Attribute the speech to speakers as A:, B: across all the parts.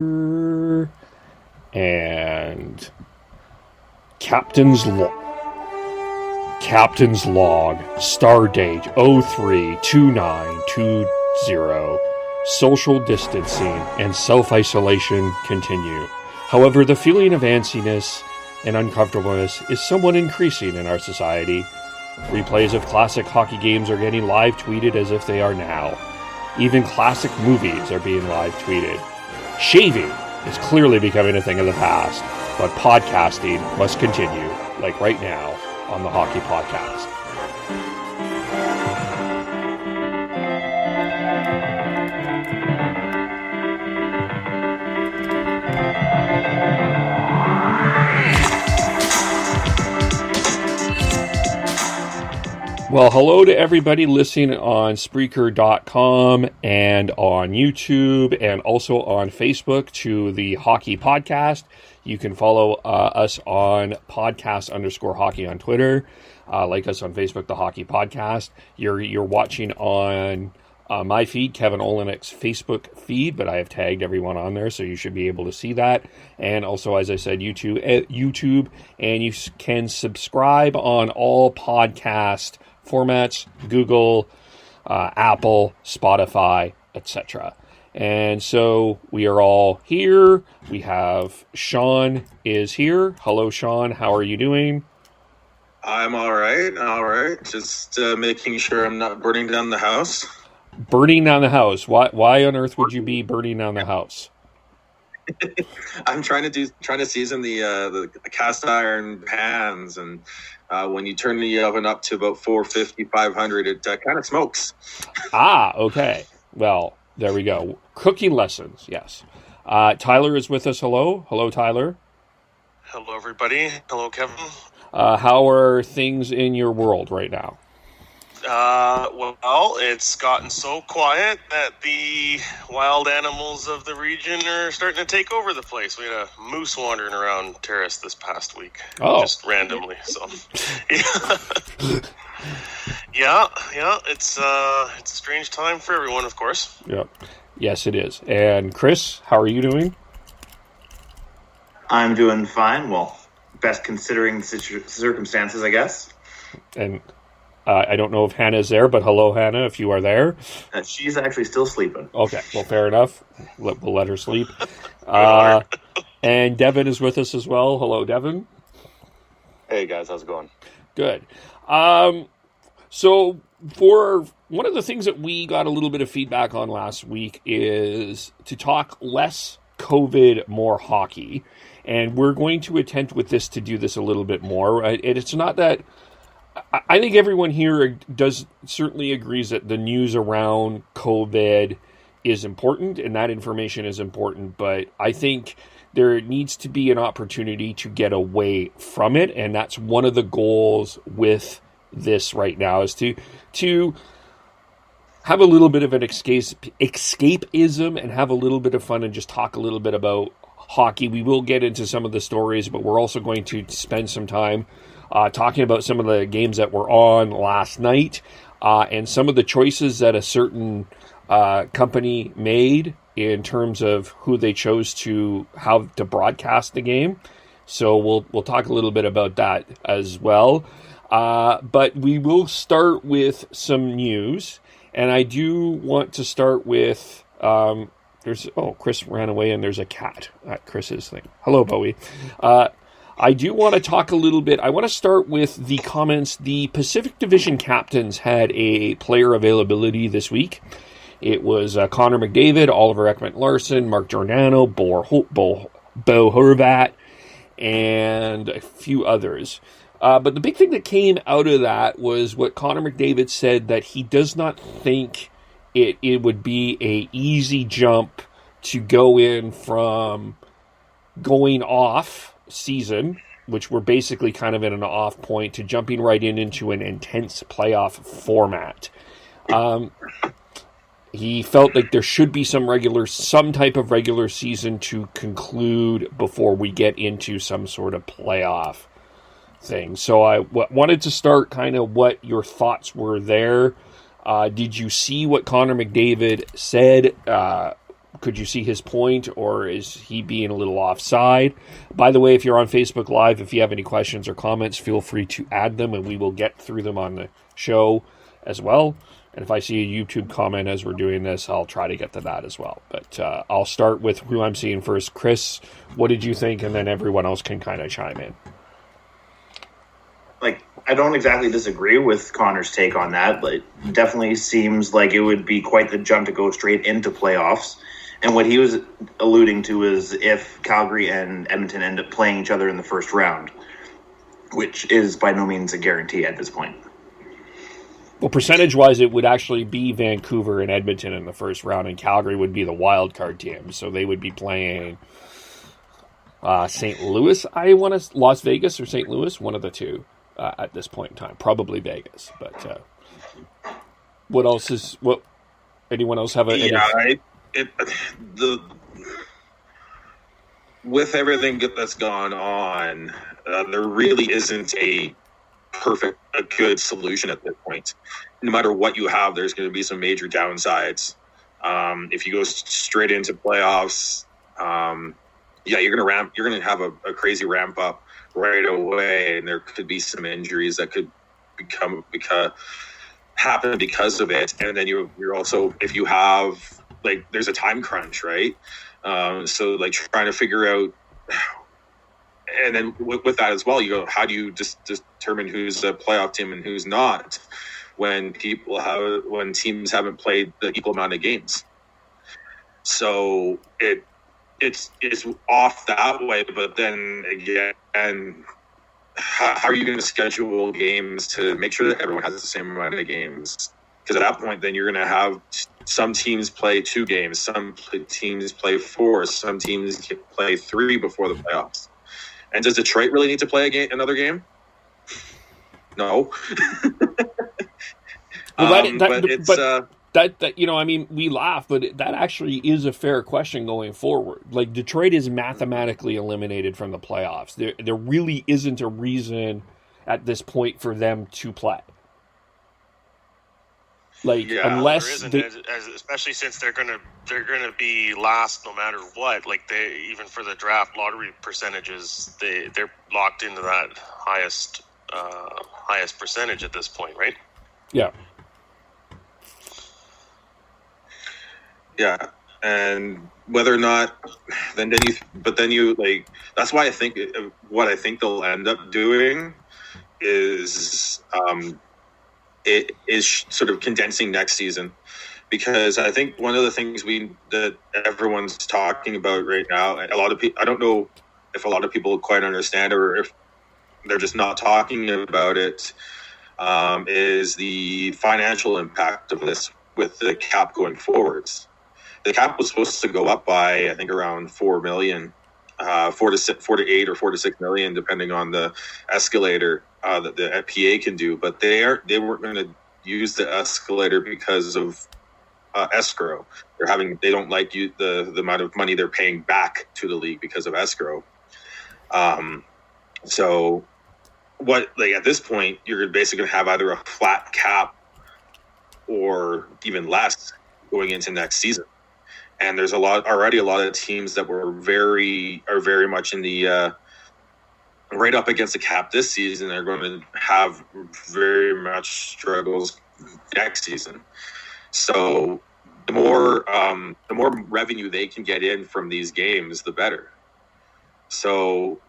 A: And Captain's Log, Stardate 032920. Social distancing and self-isolation continue. However, the feeling of antsiness and uncomfortableness is somewhat increasing in our society. Replays of classic hockey games are getting live tweeted as if they are now. Even classic movies are being live tweeted. Shaving is clearly becoming a thing of the past, but podcasting must continue, like right now on the Hockey Podcast. Well, hello to everybody listening on Spreaker.com and on YouTube and also on Facebook to the Hockey Podcast. You can follow us on podcast_hockey on Twitter. Like us on Facebook, the Hockey Podcast. You're watching on my feed, Kevin Olenik's Facebook feed, but I have tagged everyone on there, so you should be able to see that. And also, as I said, YouTube, and you can subscribe on all podcast formats, Google, Apple, Spotify, etc. And so we are all here. We have Sean is here. Hello, Sean. How are you doing?
B: I'm all right. Just making sure I'm not burning down the house.
A: Burning down the house? Why on earth would you be burning down the house?
B: I'm trying to season the cast iron pans, and when you turn the oven up to about 450, 500, it kind of smokes.
A: Okay. Well, there we go. Cooking lessons, yes. Tyler is with us. Hello, Tyler.
C: Hello, everybody. Hello, Kevin.
A: How are things in your world right now?
C: Well, it's gotten so quiet that the wild animals of the region are starting to take over the place. We had a moose wandering around Terrace this past week.
A: Oh.
C: Just randomly, so. Yeah, it's a strange time for everyone, of course.
A: Yep. Yes, it is. And Chris, how are you doing?
D: I'm doing fine. Well, best considering the circumstances, I guess.
A: And I don't know if Hannah's there, but hello, Hannah, if you are there.
D: She's actually still sleeping.
A: Okay, well, fair enough. We'll let her sleep. And Devin is with us as well. Hello, Devin.
E: Hey, guys. How's it going?
A: Good. So for one of the things that we got a little bit of feedback on last week is to talk less COVID, more hockey. And we're going to attempt with this to do this a little bit more. And it's not that... I think everyone here certainly agrees that the news around COVID is important and that information is important, but I think there needs to be an opportunity to get away from it, and that's one of the goals with this right now is to have a little bit of an escapism and have a little bit of fun and just talk a little bit about hockey. We will get into some of the stories, but we're also going to spend some time talking about some of the games that were on last night and some of the choices that a certain company made in terms of who they chose how to broadcast the game. So we'll talk a little bit about that as well. But we will start with some news, and I do want to start with Chris ran away and there's a cat at Chris's thing. Hello, Bowie. I do want to talk a little bit. I want to start with the comments. The Pacific Division captains had a player availability this week. It was Connor McDavid, Oliver Ekman-Larsson, Mark Giordano, Bo Horvat, and a few others. But the big thing that came out of that was what Connor McDavid said, that he does not think it would be a easy jump to go in from going off season, which we're basically kind of in an off point, to jumping right into an intense playoff format. He felt like there should be some type of regular season to conclude before we get into some sort of playoff thing. So I wanted to start kind of what your thoughts were there. Did you see what Connor McDavid said? Could you see his point, or is he being a little offside? By the way, if you're on Facebook Live, if you have any questions or comments, feel free to add them, and we will get through them on the show as well. And if I see a YouTube comment as we're doing this, I'll try to get to that as well. But I'll start with who I'm seeing first. Chris, what did you think? And then everyone else can kind of chime in.
D: Like, I don't exactly disagree with Connor's take on that, but it definitely seems like it would be quite the jump to go straight into playoffs. And what he was alluding to is if Calgary and Edmonton end up playing each other in the first round, which is by no means a guarantee at this point.
A: Well, percentage-wise, it would actually be Vancouver and Edmonton in the first round, and Calgary would be the wild card team. So they would be playing St. Louis, Las Vegas or St. Louis, one of the two at this point in time. Probably Vegas. But what else is what? Anyone else have
B: with everything that's gone on, there really isn't a good solution at this point. No matter what you have, there's going to be some major downsides. If you go straight into playoffs, you're going to have a crazy ramp up right away, and there could be some injuries that could happen because of it. And then you're also, if you have, like, there's a time crunch, right? So like trying to figure out, and then with that as well, how do you just determine who's a playoff team and who's not when teams haven't played the equal amount of games? So it's off that way, but then again, how are you going to schedule games to make sure that everyone has the same amount of games? Because at that point, then you're going to have some teams play 2 games, some teams play 4, some teams play 3 before the playoffs. And does Detroit really need to play another game? No.
A: We laugh, but that actually is a fair question going forward. Like, Detroit is mathematically eliminated from the playoffs. There really isn't a reason at this point for them to play. Like, unless
C: especially since they're gonna be last no matter what. Like, even for the draft lottery percentages, they're locked into that highest percentage at this point, right?
A: Yeah.
B: Yeah, and whether or not, then you like. That's why I think what I think they'll end up doing is it is sort of condensing next season, because I think one of the things that everyone's talking about right now, a lot of people, I don't know if a lot of people quite understand, or if they're just not talking about it, is the financial impact of this with the cap going forwards. The cap was supposed to go up by, I think, around 4 million, 4 to 8 or 4 to 6 million, depending on the escalator that the PA can do. But they weren't going to use the escalator because of escrow. They don't like the amount of money they're paying back to the league because of escrow. So at this point, you're basically going to have either a flat cap or even less going into next season. And there's already a lot of teams that are very much in the right up against the cap this season. They're going to have very much struggles next season. So the more revenue they can get in from these games, the better. So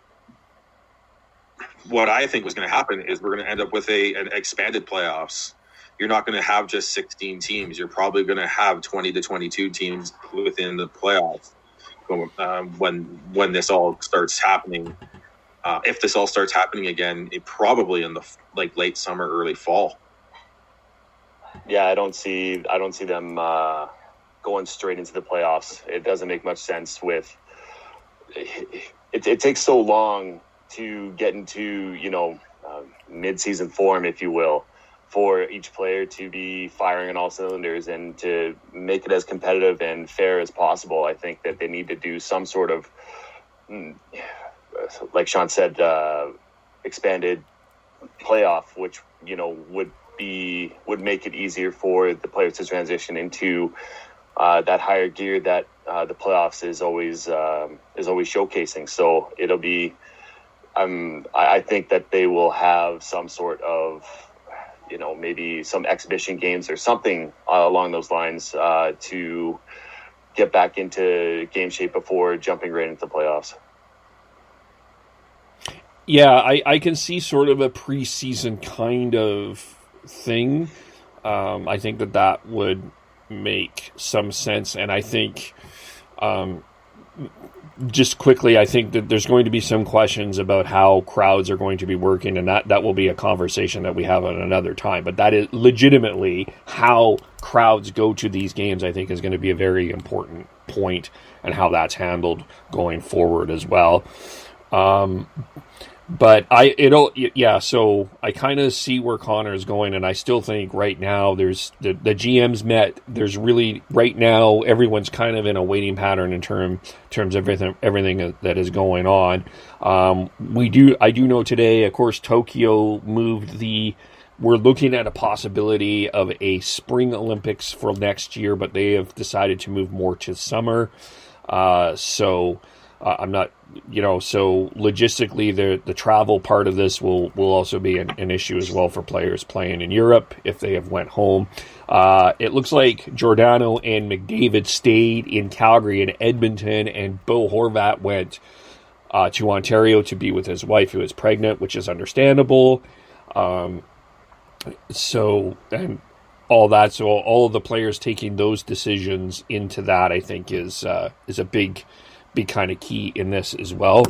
B: what I think was going to happen is we're going to end up with an expanded playoffs. You're not going to have just 16 teams. You're probably going to have 20 to 22 teams within the playoffs when this all starts happening. If this all starts happening again, it probably in the late summer, early fall.
E: Yeah, I don't see them going straight into the playoffs. It doesn't make much sense. It takes so long to get into mid-season form, if you will, for each player to be firing on all cylinders and to make it as competitive and fair as possible. I think that they need to do some sort of, like Sean said, expanded playoff, which would make it easier for the players to transition into that higher gear that the playoffs is always showcasing. So it'll be. I think that they will have some sort of, maybe some exhibition games or something along those lines to get back into game shape before jumping right into the playoffs.
A: Yeah, I can see sort of a preseason kind of thing. I think that would make some sense, and I think just quickly, I think that there's going to be some questions about how crowds are going to be working, and that will be a conversation that we have at another time. But that is legitimately how crowds go to these games, I think, is going to be a very important point, and how that's handled going forward as well. But so I kind of see where Connor is going, and I still think right now there's the GMs met. There's really right now everyone's kind of in a waiting pattern in terms of everything that is going on. I do know today, of course, Tokyo moved we're looking at a possibility of a spring Olympics for next year, but they have decided to move more to summer. I'm not, so logistically, the travel part of this will also be an issue as well for players playing in Europe if they have went home. It looks like Giordano and McDavid stayed in Calgary and Edmonton, and Bo Horvat went to Ontario to be with his wife who is pregnant, which is understandable. And all that, so all of the players taking those decisions into that, I think, is a big kind of key in this as well.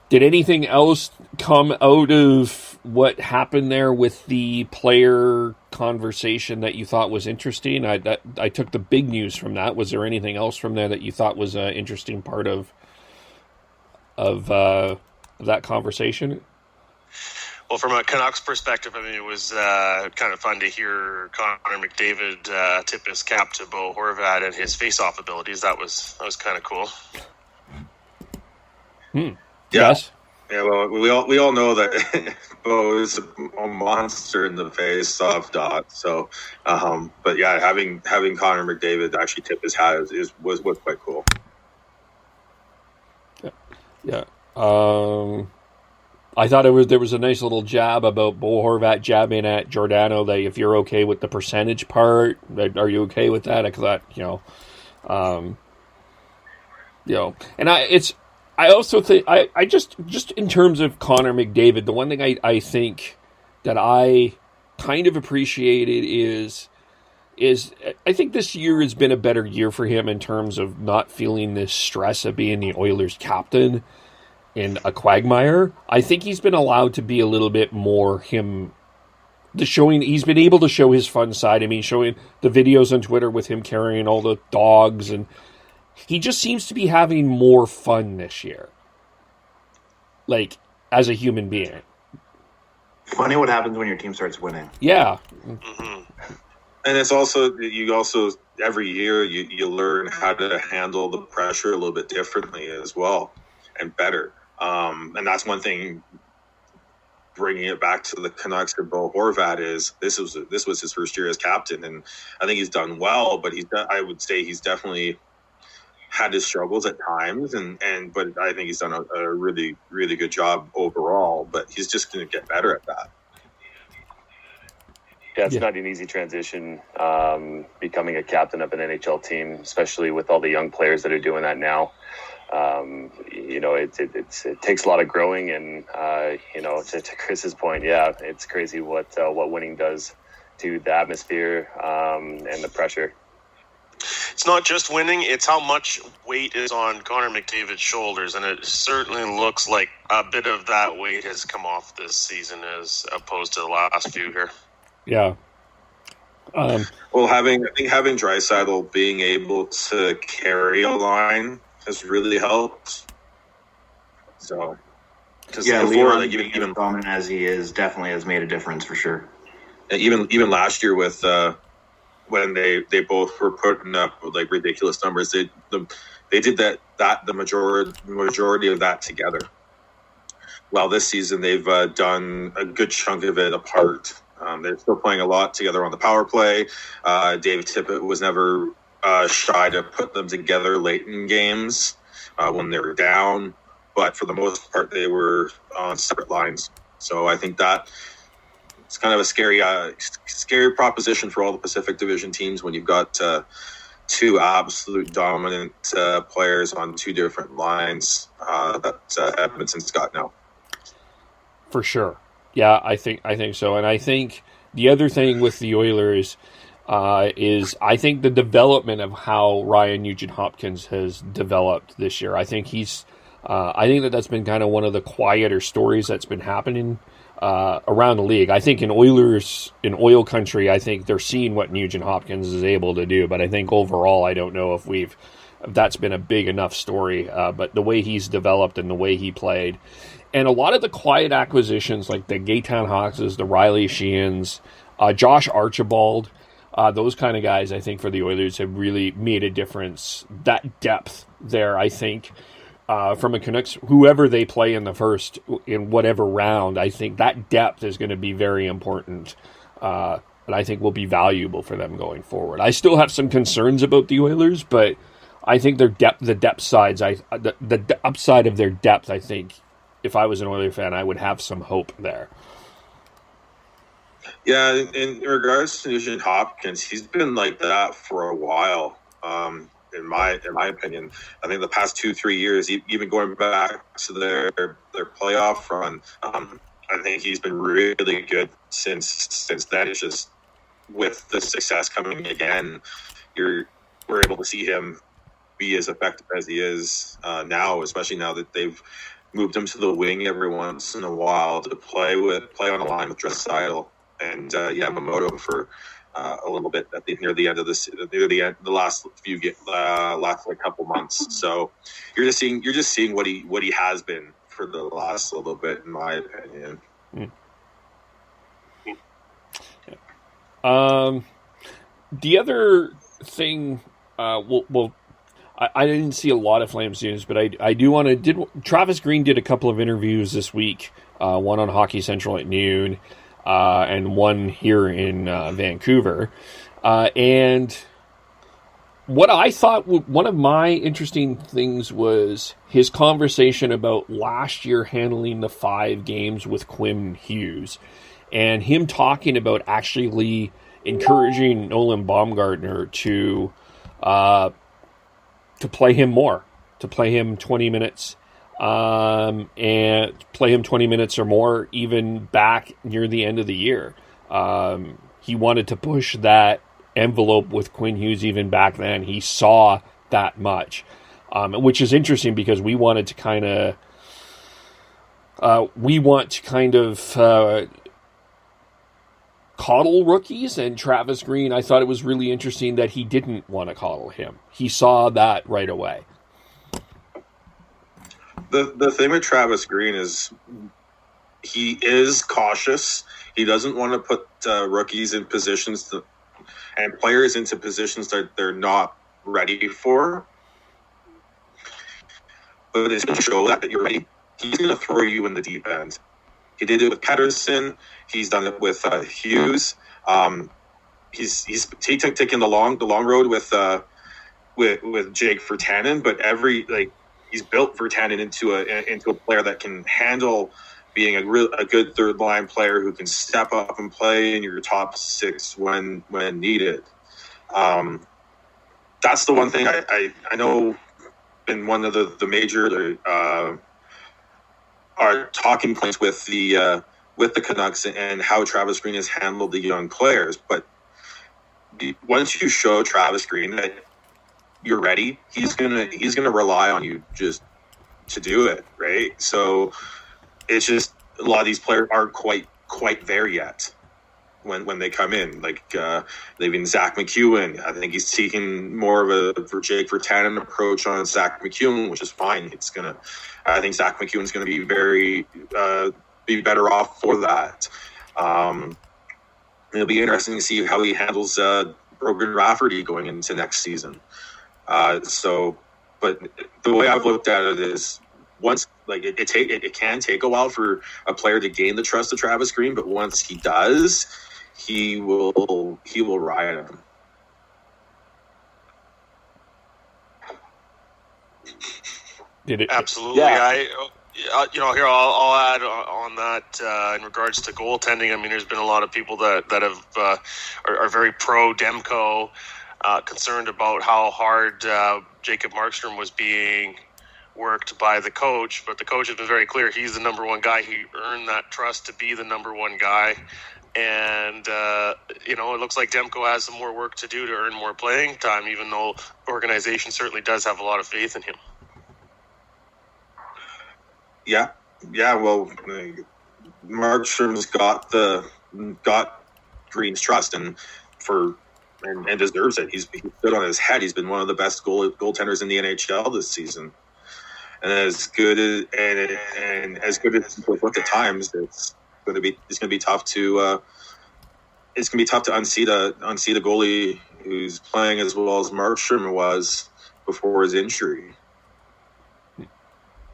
A: Did anything else come out of what happened there with the player conversation that you thought was interesting? I took the big news from that. Was there anything else from there that you thought was an interesting part of that conversation?
C: Well, from a Canucks perspective, I mean, it was kind of fun to hear Connor McDavid tip his cap to Bo Horvat and his face-off abilities. That was kind of cool.
B: Yeah.
A: Yes.
B: Yeah. Well, we all know that Bo is a monster in the face-off dot. So, but yeah, having Connor McDavid actually tip his hat was quite cool.
A: Yeah. I thought there was a nice little jab about Bo Horvat jabbing at Giordano that if you're okay with the percentage part, are you okay with that? I thought, and I also think I just in terms of Connor McDavid, the one thing I think that I kind of appreciated is I think this year has been a better year for him in terms of not feeling this stress of being the Oilers captain in a quagmire. I think he's been allowed to be a little bit more he's been able to show his fun side. I mean, showing the videos on Twitter with him carrying all the dogs, and he just seems to be having more fun this year. Like, as a human being.
D: Funny what happens when your team starts winning.
A: Yeah.
C: Mm-hmm.
B: And it's also, every year you learn how to handle the pressure a little bit differently as well and better. And that's one thing, bringing it back to the Canucks and Bo Horvat, is this was his first year as captain, and I think he's done well, but I would say he's definitely had his struggles at times, but I think he's done a really, really good job overall, but he's just going to get better at that.
E: Yeah, it's not an easy transition, becoming a captain of an NHL team, especially with all the young players that are doing that now. It takes a lot of growing, and to Chris's point, yeah, it's crazy what winning does to the atmosphere and the pressure.
C: It's not just winning; it's how much weight is on Connor McDavid's shoulders, and it certainly looks like a bit of that weight has come off this season as opposed to the last few here.
A: Yeah.
B: Well, having Draisaitl being able to carry a line has really helped. So,
D: before, even dominant as he is, definitely has made a difference for sure.
B: And even last year with when they both were putting up like ridiculous numbers, they did the majority of that together. Well, this season they've done a good chunk of it apart. They're still playing a lot together on the power play. David Tippett was never shy to put them together late in games when they were down. But for the most part, they were on separate lines. So I think that it's kind of a scary proposition for all the Pacific Division teams when you've got two absolute dominant players on two different lines that Edmonton's got now.
A: For sure. Yeah, I think so. And I think the other thing with the Oilers is I think the development of how Ryan Nugent-Hopkins has developed this year. I think I think that's been kind of one of the quieter stories that's been happening around the league. I think in oil country, I think they're seeing what Nugent-Hopkins is able to do. But I think overall, I don't know if that's been a big enough story. But the way he's developed and the way he played. And a lot of the quiet acquisitions, like the Gaetan Hawkses, the Riley Sheehan's, Josh Archibald, those kind of guys, I think, for the Oilers have really made a difference. That depth there, I think, from a Canucks, whoever they play in whatever round, I think that depth is going to be very important. And I think will be valuable for them going forward. I still have some concerns about the Oilers, but I think the depth sides, the upside of their depth, I think, if I was an Oilers fan, I would have some hope there.
B: Yeah, in regards to Nugent-Hopkins, he's been like that for a while. In my opinion, I think the past 2-3 years, even going back to their playoff run, I think he's been really good since then. It's just with the success coming again, we're able to see him be as effective as he is now, especially now that they've moved him to the wing every once in a while to play on a line with Draisaitl and Yamamoto for a little bit near the end of the last couple months. So you're just seeing what he has been for the last little bit, in my opinion.
A: The other thing, I didn't see a lot of Flames news, but I do want to. Travis Green did a couple of interviews this week, one on Hockey Central at noon, and one here in Vancouver. And what I thought one of my interesting things was his conversation about last year handling the 5 games with Quinn Hughes, and him talking about actually encouraging Nolan Baumgartner to play him more, to play him 20 minutes, and play him 20 minutes or more, even back near the end of the year. He wanted to push that envelope with Quinn Hughes even back then. He saw that much, which is interesting because we want to kind of coddle rookies, and Travis Green, I thought it was really interesting that he didn't want to coddle him. He saw that right away.
B: The thing with Travis Green is he is cautious. He doesn't want to put rookies in positions and players into positions that they're not ready for. But it's going to show that you're ready. He's going to throw you in the deep end. He did it with Pettersson. He's done it with Hughes. He's taken the long road with Jake Virtanen, but he's built Virtanen into a player that can handle being a good third line player who can step up and play in your top 6 when needed. That's the one thing I know. Been one of the major our talking points with the Canucks and how Travis Green has handled the young players. But once you show Travis Green that you're ready, he's gonna rely on you just to do it, right? So it's just a lot of these players aren't quite there yet when they come in. Like even Zach McEwen, I think he's taking more of a Jake Virtanen approach on Zach McEwen, which is fine. I think Zach McEwen's going to be better off for that. It'll be interesting to see how he handles Brogan Rafferty going into next season. But the way I've looked at it is once it can take a while for a player to gain the trust of Travis Green, but once he does, he will ride him.
A: Did it?
C: Absolutely.
E: Yeah.
C: Here I'll add on that in regards to goaltending. I mean, there's been a lot of people that have are very pro Demko, concerned about how hard Jacob Markstrom was being worked by the coach, but the coach has been very clear. He's the number one guy. He earned that trust to be the number one guy. And, it looks like Demko has some more work to do to earn more playing time, even though the organization certainly does have a lot of faith in him.
B: Yeah. Well, Markstrom's got Green's trust, and deserves it. He's stood on his head. He's been one of the best goaltenders in the NHL this season, and as good as he's looked at times, it's going to be tough to unseat a goalie who's playing as well as Markstrom was before his injury.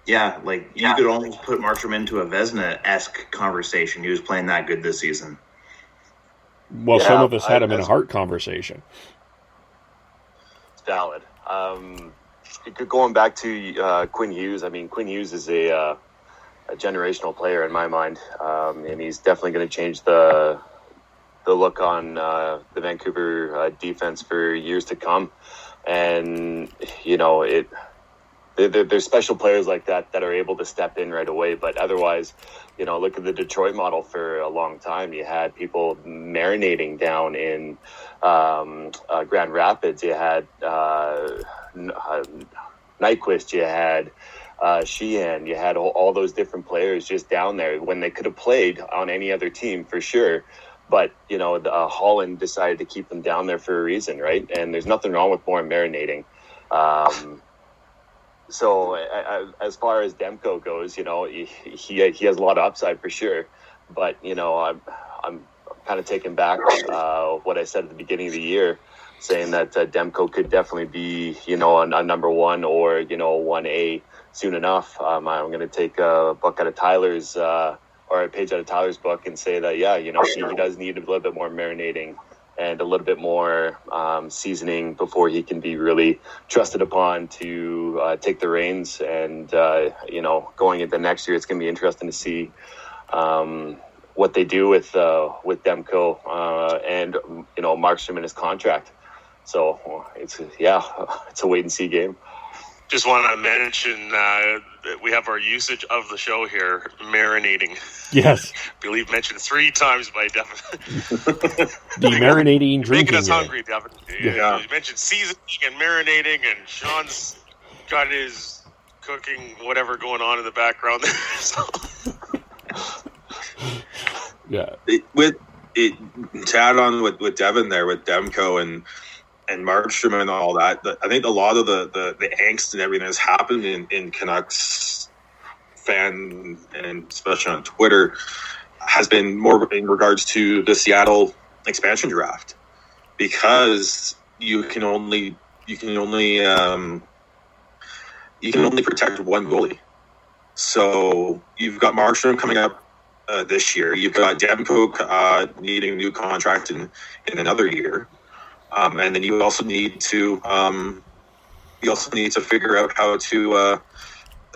D: Yeah, you could almost put Markstrom into a Vezina-esque conversation. He was playing that good this season.
A: Well, some of us had him in a heart conversation.
E: It's valid. Going back to Quinn Hughes, I mean, Quinn Hughes is a generational player in my mind, and he's definitely going to change the look on the Vancouver defense for years to come. And, there's special players like that are able to step in right away. But otherwise, look at the Detroit model for a long time. You had people marinating down in Grand Rapids. You had Nyquist. You had Sheehan. You had all those different players just down there when they could have played on any other team for sure. But, Holland decided to keep them down there for a reason, right? And there's nothing wrong with more marinating. So as far as Demko goes, he has a lot of upside for sure. But, I'm kind of taken back what I said at the beginning of the year, saying that Demko could definitely be, a number one or, 1A soon enough. I'm going to take a book out of Tyler's or a page out of Tyler's book and say that, he does need a little bit more marinating and a little bit more seasoning before he can be really trusted upon to take the reins. And, going into next year, it's going to be interesting to see what they do with Demko and, Markstrom in his contract. So it's a wait and see game.
C: Just want to mention that we have our usage of the show here, marinating.
A: Yes.
C: I believe mentioned 3 times by Devin.
A: The marinating drinking.
C: Making us hungry, Devin.
B: Yeah.
C: You mentioned seasoning and marinating, and Sean's got his cooking, whatever going on in the background there. So.
A: Yeah.
B: To add on with Devin there, with Demko and Markstrom and all that, I think a lot of the angst and everything that's happened in Canucks fan, and especially on Twitter, has been more in regards to the Seattle expansion draft, because you can only protect one goalie. So you've got Markstrom coming up this year. You've got Demko needing a new contract in another year. And then you also need to figure out how to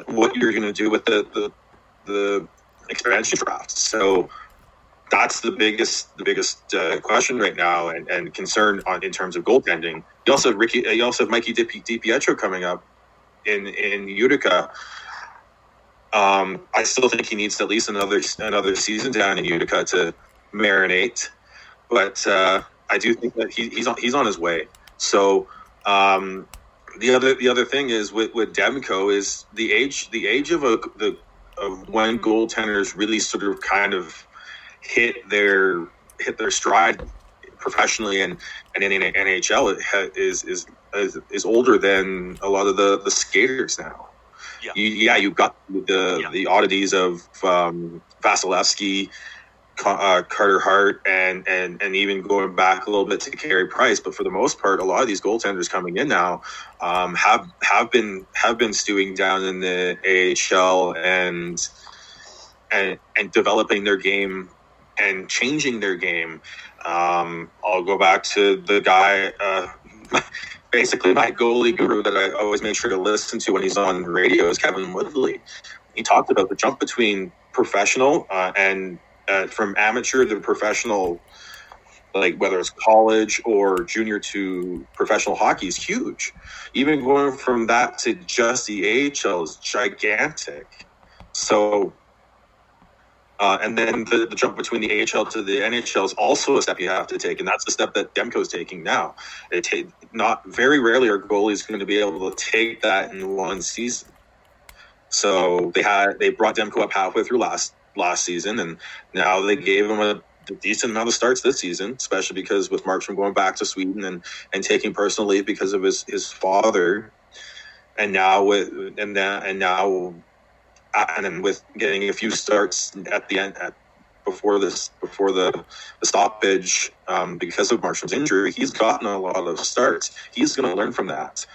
B: what you're going to do with the expansion draft. So that's the biggest question right now, and concern in terms of goaltending. You also have Mikey DiPietro coming up in Utica. I still think he needs at least another season down in Utica to marinate, but. I do think that he's on his way. So the other thing is with Demko is the age of when goaltenders really sort of kind of hit their stride professionally and in NHL is older than a lot of the skaters now. Yeah, you've got the oddities of Vasilevsky, Carter Hart, and even going back a little bit to Carey Price, but for the most part, a lot of these goaltenders coming in now have been stewing down in the AHL and developing their game and changing their game. I'll go back to the guy, basically my goalie guru that I always make sure to listen to when he's on the radio is Kevin Woodley. He talked about the jump between professional and from amateur to professional, like whether it's college or junior to professional hockey, is huge. Even going from that to just the AHL is gigantic. So, and then the jump between the AHL to the NHL is also a step you have to take, and that's the step that Demko's taking now. Not very rarely are goalies going to be able to take that in one season. So they brought Demko up halfway through last season, and now they gave him a decent amount of starts this season, especially because with Markstrom going back to Sweden and taking personal leave because of his father, and then with getting a few starts at the end before the stoppage because of Markstrom's injury, he's gotten a lot of starts. He's going to learn from that,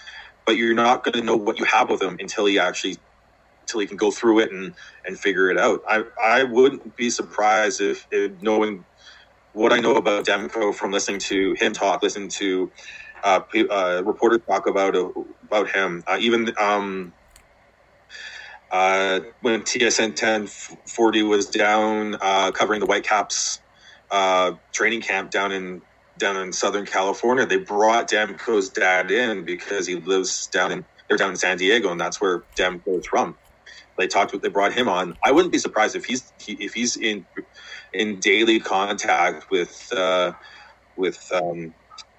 B: but you're not going to know what you have with him until he can go through it and figure it out. I wouldn't be surprised if knowing what I know about Demko from listening to him talk, listening to reporters talk about him, even when TSN 1040 was down covering the Whitecaps training camp down in Southern California, they brought Demko's dad in because he lives they're down in San Diego, and that's where Demko's from. They brought him on. I wouldn't be surprised if he's in daily contact with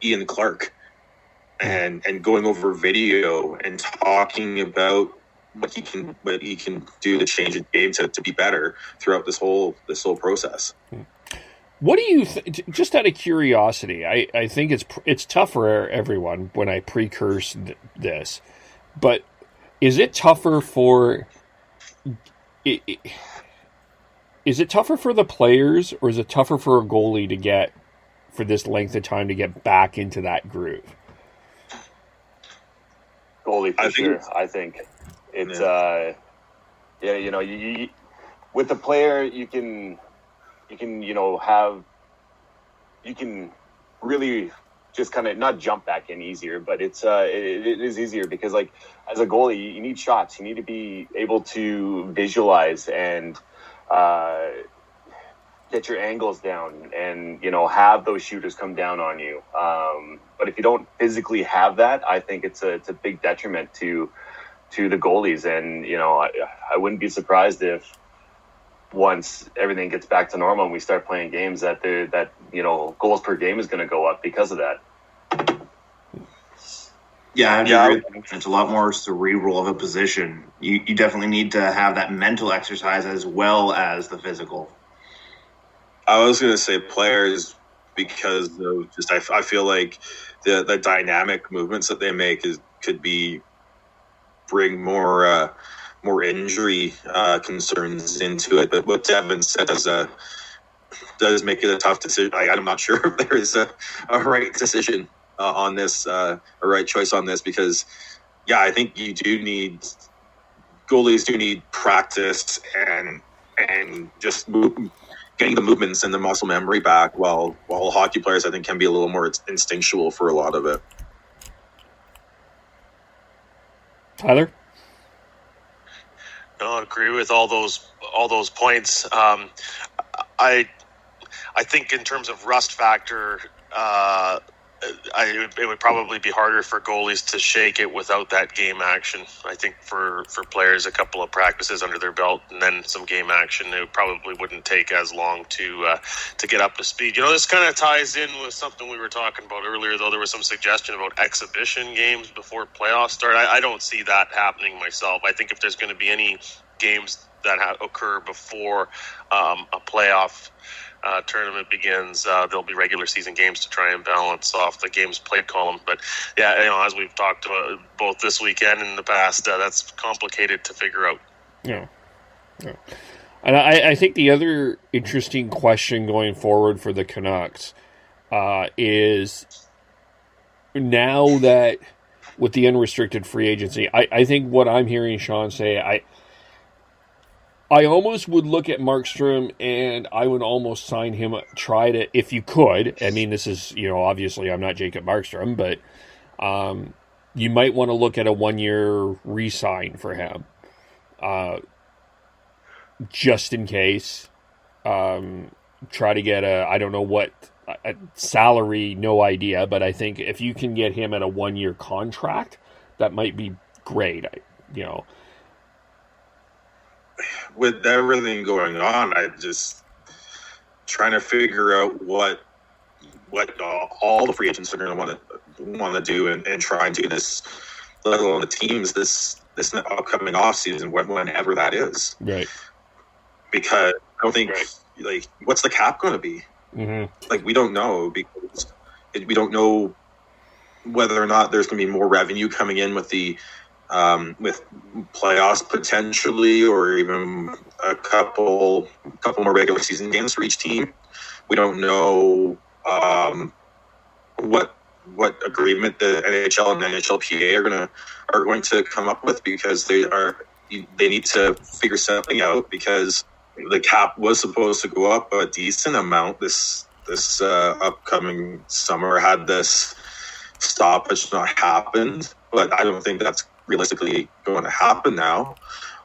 B: Ian Clark and going over video and talking about what he can do to change the game to be better throughout this whole process.
A: What do you just out of curiosity? I think it's tough for everyone when I precurse this, but is it tougher for? Is it tougher for the players, or is it tougher for a goalie to get for this length of time to get back into that groove?
E: Goalie for sure. I think it's you with the player you can really just kind of not jump back in easier, but it is easier because like as a goalie, you need shots. You need to be able to visualize and get your angles down and, have those shooters come down on you. But if you don't physically have that, I think it's a big detriment to the goalies. And, I wouldn't be surprised if once everything gets back to normal and we start playing games that goals per game is going to go up because of that.
D: Yeah, I agree. It's a lot more cerebral of a position. You definitely need to have that mental exercise as well as the physical.
B: I was going to say players because of just I feel like the dynamic movements that they make could bring more injury concerns into it. But what Devin said does make it a tough decision. I'm not sure if there is a right decision on this, a right choice on this, because I think goalies do need practice and just getting the movements and the muscle memory back, while hockey players I think can be a little more instinctual for a lot of it.
A: Tyler?
C: No, I agree with all those points. I think in terms of rust factor, it would probably be harder for goalies to shake it without that game action. I think for players, a couple of practices under their belt and then some game action, it probably wouldn't take as long to get up to speed. This kind of ties in with something we were talking about earlier, though. There was some suggestion about exhibition games before playoffs start. I don't see that happening myself. I think if there's going to be any games that occur before a playoff tournament begins, there'll be regular season games to try and balance off the games played column. But as we've talked about both this weekend and in the past, that's complicated to figure out.
A: Yeah. And I think the other interesting question going forward for the Canucks is now that with the unrestricted free agency, I think what I'm hearing Sean say, I almost would look at Markstrom, and I would almost sign him, try to, if you could. I mean, this is, obviously I'm not Jacob Markstrom, but you might want to look at a 1-year re-sign for him. Just in case. Try to get I don't know what a salary, no idea, but I think if you can get him at a 1-year contract, that might be great.
B: With everything going on, I just trying to figure out what all the free agents are going to want to do and try and do this, let alone the teams this upcoming off season, whenever that is.
A: Right.
B: Because I don't think what's the cap going to be?
A: Mm-hmm.
B: We don't know, because we don't know whether or not there's going to be more revenue coming in with the with playoffs potentially, or even a couple more regular season games for each team. We don't know what agreement the NHL and the NHLPA are going to come up with, because they need to figure something out, because the cap was supposed to go up a decent amount this upcoming summer had this stoppage not happened, but I don't think that's realistically going to happen now.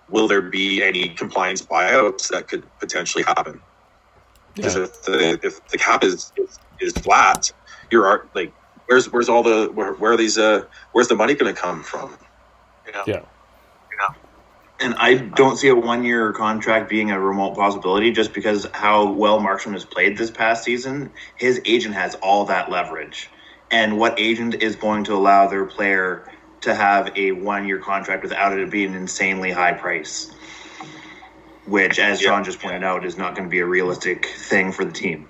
B: Will there be any compliance buyouts that could potentially happen? Because if the cap is flat, where's the money going to come from?
A: Yeah.
D: And I don't see a 1-year contract being a remote possibility, just because how well Markstrom has played this past season. His agent has all that leverage. And what agent is going to allow their player to have a 1-year contract without it being an insanely high price? Which, as Sean just pointed out, is not going to be a realistic thing for the team.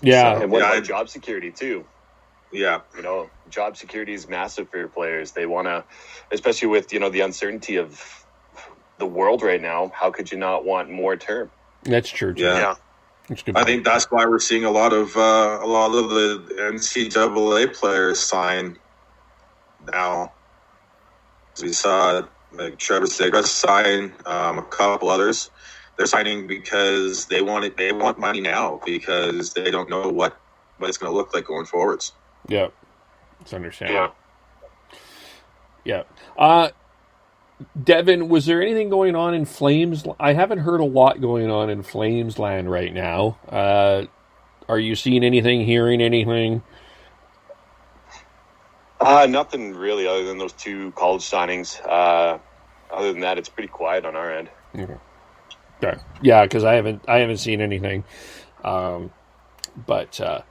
A: Yeah.
E: And what about job security, too?
B: Yeah.
E: Job security is massive for your players. They want to, especially with, the uncertainty of the world right now, how could you not want more term?
A: That's true.
B: Yeah.
A: That's good.
B: I think that's why we're seeing a lot of the NCAA players sign now. We saw Trevor Segras sign, a couple others. They're signing because they want money now, because they don't know what it's going to look like going forwards.
A: Yeah, it's understandable. Yeah. Devin, was there anything going on in Flames? I haven't heard a lot going on in Flames land right now. Are you seeing anything, hearing anything?
E: Nothing really, other than those 2 college signings. Other than that, it's pretty quiet on our end.
A: Okay. Yeah, because I haven't seen anything. But I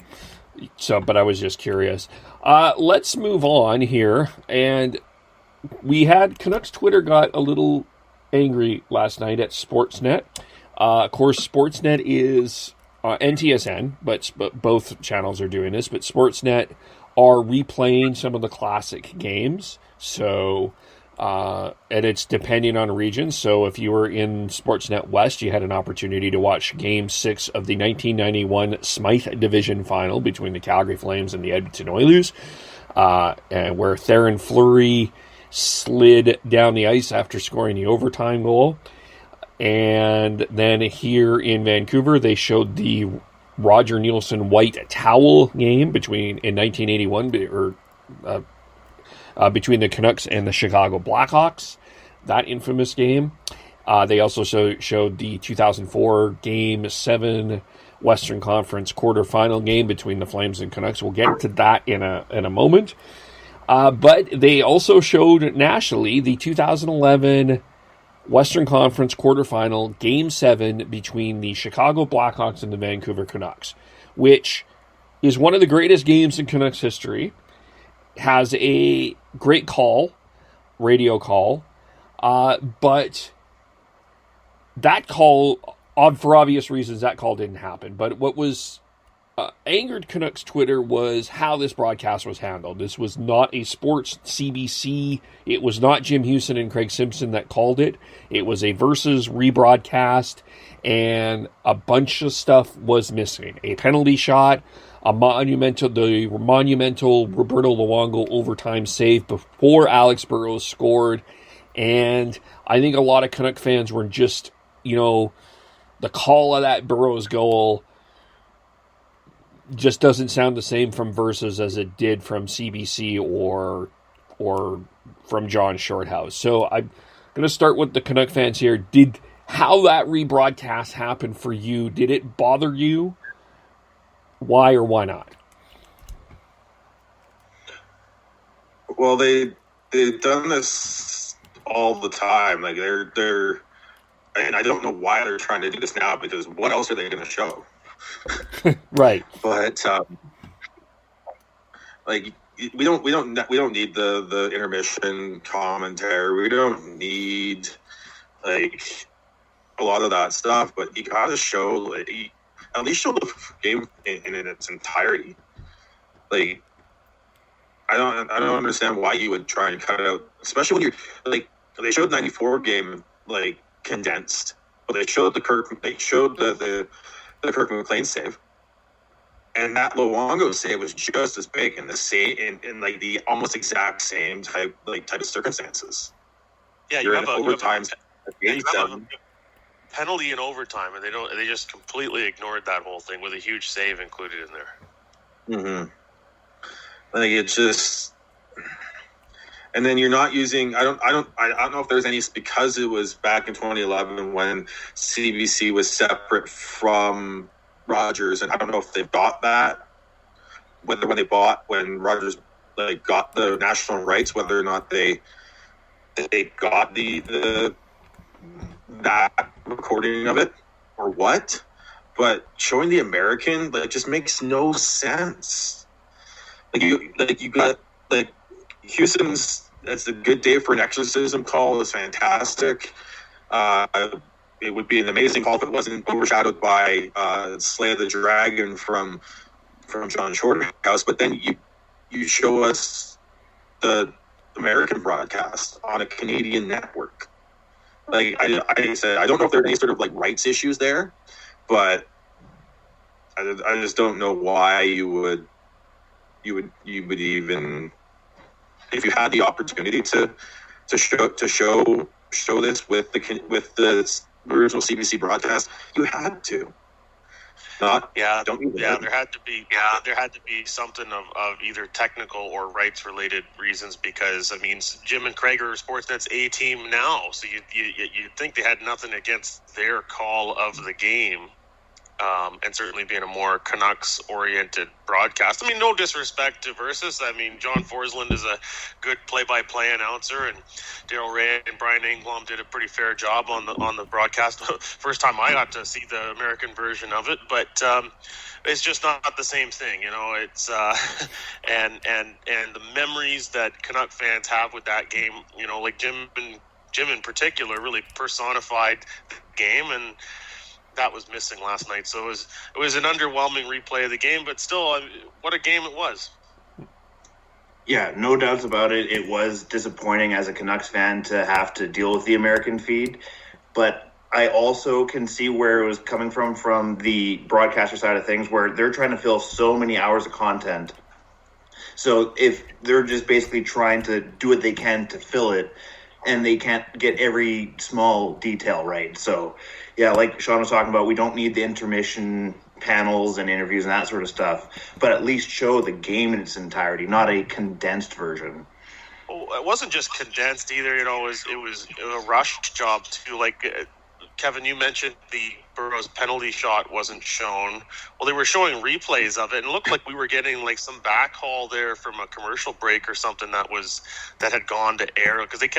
A: was just curious. Let's move on here. And we had Canucks Twitter got a little angry last night at Sportsnet. Of course, Sportsnet is NTSN, but both channels are doing this. But Sportsnet are replaying some of the classic games. So, and it's depending on region. So if you were in Sportsnet West, you had an opportunity to watch Game 6 of the 1991 Smythe Division Final between the Calgary Flames and the Edmonton Oilers, and where Theoren Fleury slid down the ice after scoring the overtime goal. And then here in Vancouver, they showed the Roger Nielsen White Towel game in 1981, between the Canucks and the Chicago Blackhawks, that infamous game. They also showed the 2004 Game 7 Western Conference quarterfinal game between the Flames and Canucks. We'll get to that in a moment. But they also showed nationally the 2011 Western Conference quarterfinal Game 7 between the Chicago Blackhawks and the Vancouver Canucks, which is one of the greatest games in Canucks history. Has a great radio call, but that call, for obvious reasons, that call didn't happen. But what was angered Canucks Twitter was how this broadcast was handled. This was not a sports CBC. It was not Jim Houston and Craig Simpson that called it. It was a Versus rebroadcast, and a bunch of stuff was missing. A penalty shot, the monumental Roberto Luongo overtime save before Alex Burrows scored, And I think a lot of Canuck fans were just, the call of that Burrows goal just doesn't sound the same from Versus as it did from CBC or from John Shorthouse. So I'm going to start with the Canuck fans here. How that rebroadcast happened for you, did it bother you? Why or why not?
B: Well, they've done this all the time. Like they're, and I don't know why they're trying to do this now, because what else are they going to show?
A: Right.
B: But like we don't need the intermission commentary. We don't need like a lot of that stuff. But you got to show at least show the game in its entirety. Like I don't understand why you would try and cut it out, especially when you're like they showed the '94 game like condensed, but they showed the Kirk McLean save, and that Luongo save was just as big in the same in like the almost exact same type of circumstances.
C: Yeah,
B: you're in overtime.
C: You have a penalty in overtime, and they just completely ignored that whole thing with a huge save included in there.
B: Mm-hmm. Like it's just, and then you're not using. I don't know if there's any, because it was back in 2011 when CBC was separate from Rogers, and I don't know if they bought that. When Rogers like got the national rights, whether or not they got that recording of it or what, but showing the American just makes no sense. You got Houston's. That's a good day for an exorcism call. Is fantastic. It would be an amazing call if it wasn't overshadowed by Slay of the Dragon from John Shorthouse. But then you show us the American broadcast on a Canadian network. Like I said, I don't know if there are any sort of rights issues there, but I just don't know why you would even, if you had the opportunity to show this with the original CBC broadcast, you had to. There had to be something of either technical or rights related reasons, because Jim and Craig are Sportsnet's A team now, so you'd think they had nothing against their call of the game. And certainly being a more Canucks-oriented broadcast. No disrespect to Versus. John Forsland is a good play-by-play announcer, and Daryl Ray and Brian Engblom did a pretty fair job on the broadcast. First time I got to see the American version of it, but it's just not the same thing, It's and the memories that Canuck fans have with that game, like Jim in particular really personified the game, and that was missing last night. So it was an underwhelming replay of the game, but still, what a game it was.
D: Yeah, no doubts about it. It was disappointing as a Canucks fan to have to deal with the American feed, but I also can see where it was coming from the broadcaster side of things, where they're trying to fill so many hours of content. So if they're just basically trying to do what they can to fill it, and they can't get every small detail right. So, yeah, like Sean was talking about, we don't need the intermission panels and interviews and that sort of stuff, but at least show the game in its entirety, not a condensed version.
C: Well, it wasn't just condensed either. It was a rushed job too. Kevin, you mentioned the Burrows penalty shot wasn't shown. Well, they were showing replays of it, and it looked like we were getting some backhaul there from a commercial break or something that had gone to air, because you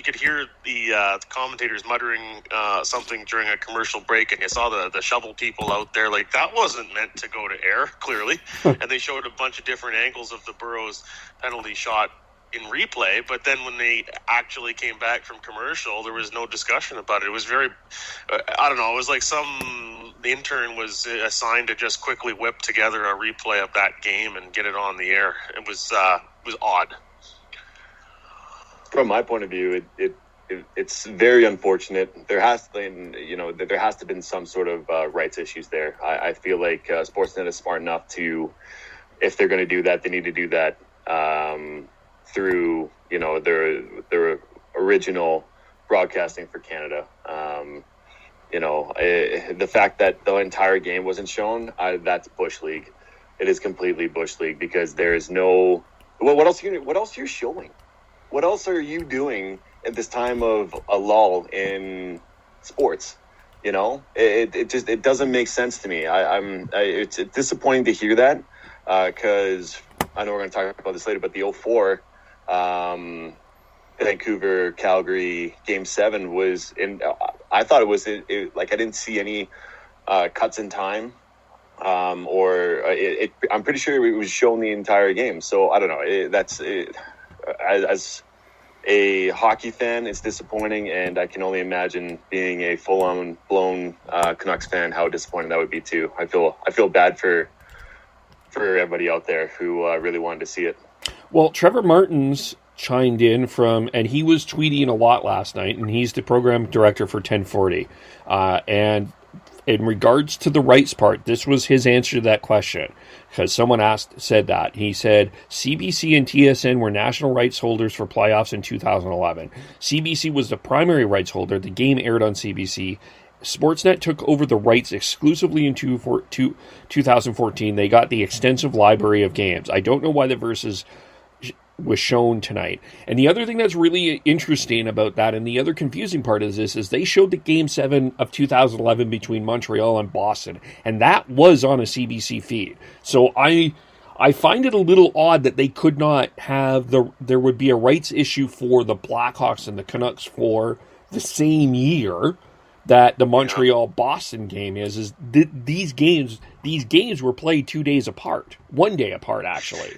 C: could hear the commentators muttering something during a commercial break, and you saw the shovel people out there. That wasn't meant to go to air, clearly. And they showed a bunch of different angles of the Burrows penalty shot in replay, but then when they actually came back from commercial, there was no discussion about it. It was very, I don't know, it was like some intern was assigned to just quickly whip together a replay of that game and get it on the air. It was odd.
E: From my point of view, it's very unfortunate. There has to have been some sort of rights issues there. I feel like Sportsnet is smart enough to, if they're going to do that, they need to do that through their original broadcasting for Canada. The fact that the entire game wasn't shown, that's Bush League. It is completely Bush League because there is no. Well, what else are you showing? What else are you doing at this time of a lull in sports? It doesn't make sense to me. It's disappointing to hear that because I know we're going to talk about this later, but the 04 Vancouver Calgary Game 7 was in. I thought it was like I didn't see any cuts in time. I'm pretty sure it was shown the entire game. So I don't know. As a hockey fan, it's disappointing, and I can only imagine being a full-on blown Canucks fan how disappointing that would be too. I feel bad for everybody out there who really wanted to see it.
A: Well, Trevor Martins chimed in and he was tweeting a lot last night, and he's the program director for 1040, and in regards to the rights part, this was his answer to that question, because someone said that. He said, CBC and TSN were national rights holders for playoffs in 2011. CBC was the primary rights holder. The game aired on CBC. Sportsnet took over the rights exclusively in 2014. They got the extensive library of games. I don't know why the Versus was shown tonight. And the other thing that's really interesting about that, and the other confusing part of this, is they showed the Game 7 of 2011 between Montreal and Boston, and that was on a CBC feed. So I find it a little odd that they could not have there would be a rights issue for the Blackhawks and the Canucks for the same year that the Montreal-Boston game is these games were played 2 days apart, 1 day apart, actually.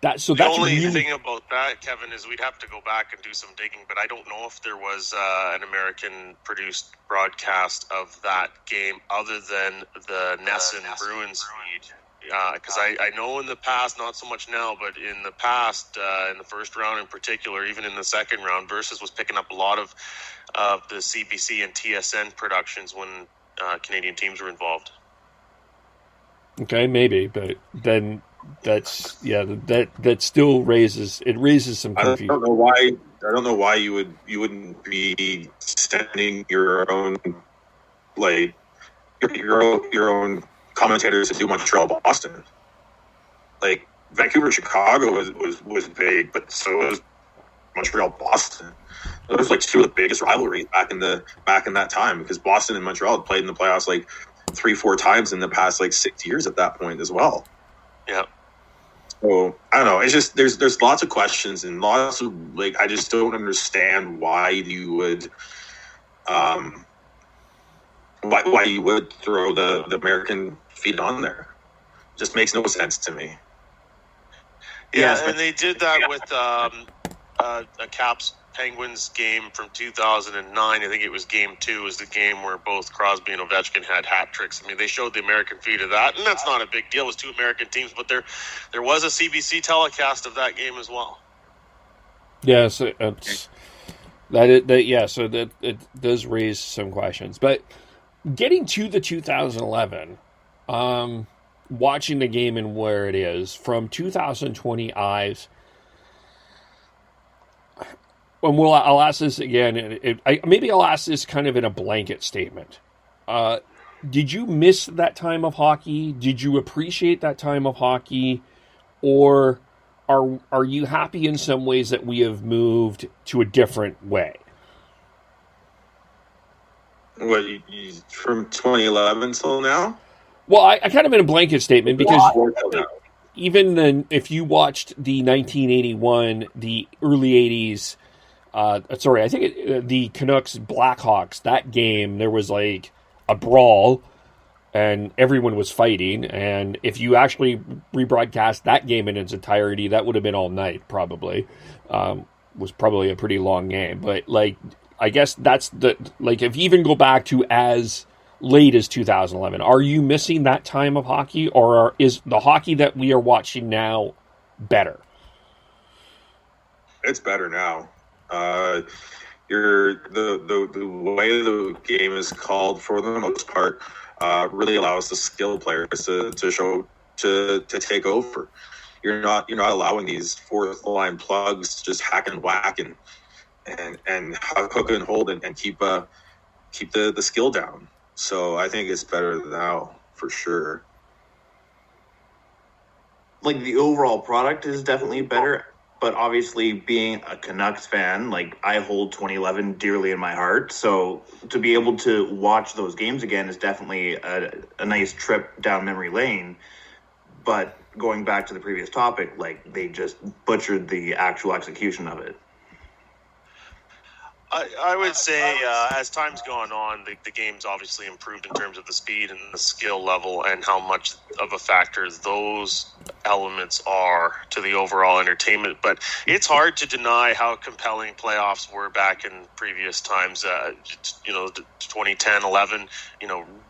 C: The only thing about that, Kevin, is we'd have to go back and do some digging, but I don't know if there was an American-produced broadcast of that game other than the Nesson Bruins feed. Because I know in the past, not so much now, but in the past, in the first round in particular, even in the second round, Versus was picking up a lot of the CBC and TSN productions when Canadian teams were involved.
A: Okay, maybe, but then that still raises some confusion.
B: I don't know why you wouldn't be sending your own your own commentators to do Montreal Boston. Like Vancouver Chicago was big, but so was Montreal Boston. Those were like two of the biggest rivalries back in that time, because Boston and Montreal had played in the playoffs like 3-4 times in the past like 6 years at that point as well.
C: Yeah.
B: So I don't know. It's just there's lots of questions and lots of I just don't understand why you would why you would throw the American feed on there. It just makes no sense to me.
C: Yeah, and they did that with a Caps Penguins game from 2009. I think it was Game 2 was the game where both Crosby and Ovechkin had hat tricks. I mean, they showed the American feed of that, and that's not a big deal. It was two American teams, but there was a CBC telecast of that game as well.
A: Yeah, so it does raise some questions. But getting to the 2011, watching the game and where it is from 2020 eyes. And I'll ask this again. Maybe I'll ask this kind of in a blanket statement. Did you miss that time of hockey? Did you appreciate that time of hockey? Or are you happy in some ways that we have moved to a different way?
B: What, from 2011 till now?
A: Well, I kind of in a blanket statement because even then, if you watched the 1981, the early 80s, I think the Canucks Blackhawks, that game, there was like a brawl and everyone was fighting. And if you actually rebroadcast that game in its entirety, that would have been all night probably. Was probably a pretty long game. But I guess that's if you even go back to as late as 2011, are you missing that time of hockey, or is the hockey that we are watching now better?
B: It's better now. The way the game is called, for the most part, really allows the skilled players to take over. You're not allowing these fourth line plugs to just hack and whack and and hook and hold and keep the skill down. So I think it's better now for sure.
D: Like, the overall product is definitely better, but obviously being a Canucks fan, like, I hold 2011 dearly in my heart. So to be able to watch those games again is definitely a nice trip down memory lane. But going back to the previous topic, like, they just butchered the actual execution of it.
C: I would say as time's gone on, the game's obviously improved in terms of the speed and the skill level and how much of a factor those elements are to the overall entertainment. But it's hard to deny how compelling playoffs were back in previous times. 2010, 11,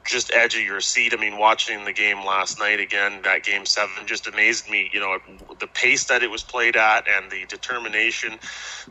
C: just edge of your seat. I mean, watching the game last night again, that Game 7 just amazed me. The pace that it was played at and the determination.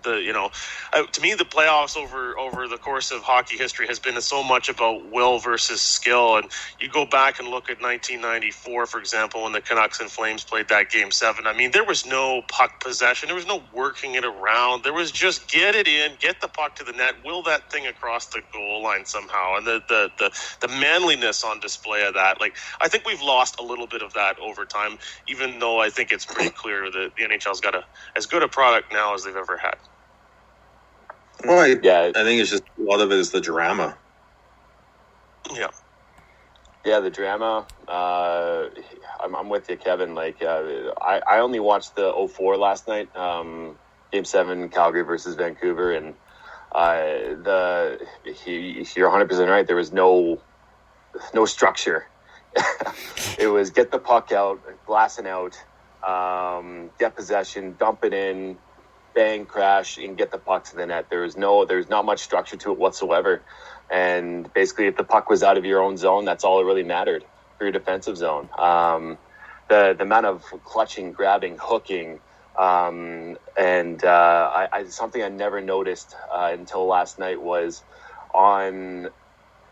C: To me, the playoffs over the course of hockey history has been so much about will versus skill. And you go back and look at 1994, for example, when the Canucks and Flames played that Game 7. I mean, there was no puck possession. There was no working it around. There was just get it in, get the puck to the net, will that thing across the goal line somehow. And the manliness on display of that. Like, I think we've lost a little bit of that over time, even though I think it's pretty clear that the NHL's got as good a product now as they've ever had.
B: Well, I think it's just a lot of it is the drama.
E: Yeah, the drama. I'm with you, Kevin. Like, I only watched the 04 last night, Game 7, Calgary versus Vancouver, and you're 100% right. There was no structure. It was get the puck out, glassing out, get possession, dump it in, bang, crash, and get the puck to the net. There's not much structure to it whatsoever. And basically, if the puck was out of your own zone, that's all that really mattered for your defensive zone. The amount of clutching, grabbing, hooking, and something I never noticed until last night was on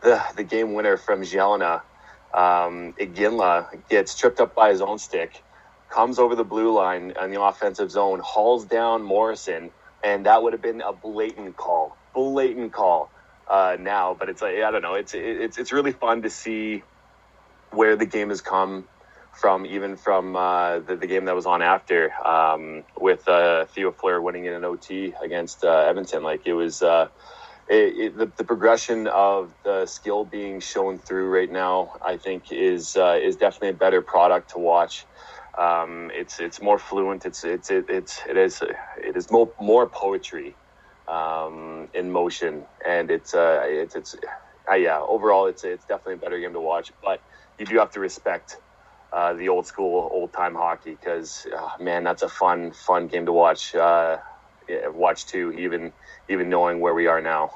E: the game winner from Jelena. Iginla gets tripped up by his own stick, comes over the blue line on the offensive zone, hauls down Morrison, and that would have been a blatant call now. But it's like, I don't know, it's really fun to see where the game has come from, even from the game that was on after, with Theo Fleur winning in an OT against Edmonton. Like, it was the progression of the skill being shown through right now, I think is definitely a better product to watch. It's more fluent. It is more poetry in motion, and overall it's definitely a better game to watch. But you do have to respect the old school, old time hockey, because man, that's a fun game to watch. Watch too, even knowing where we are now.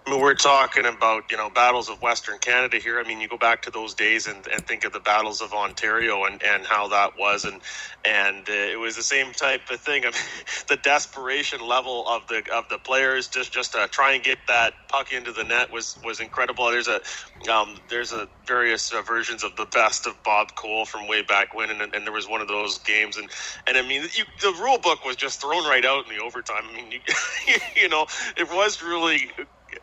C: I mean, we're talking about, battles of Western Canada here. I mean, you go back to those days and think of the battles of Ontario and how that was. And it was the same type of thing. I mean, the desperation level of the players just to try and get that puck into the net was incredible. There's a various versions of the best of Bob Cole from way back when. And there was one of those games. And I mean, the rule book was just thrown right out in the overtime. I mean, it was really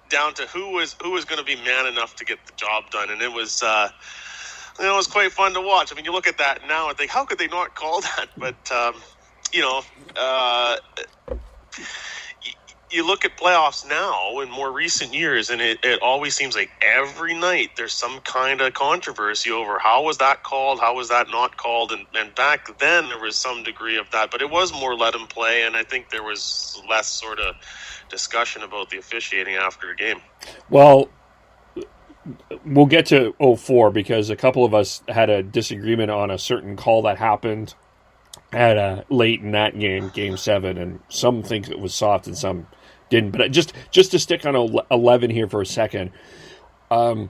C: down to who was going to be man enough to get the job done, and it was it was quite fun to watch. I mean, you look at that now and think, how could they not call that? But you look at playoffs now in more recent years, and it always seems like every night there's some kind of controversy over how was that called, how was that not called, and back then there was some degree of that, but it was more let them play, and I think there was less sort of discussion about the officiating after a game.
A: Well, we'll get to 04 because a couple of us had a disagreement on a certain call that happened at late in that game, Game 7, and some think it was soft and some didn't. But just to stick on 11 here for a second, a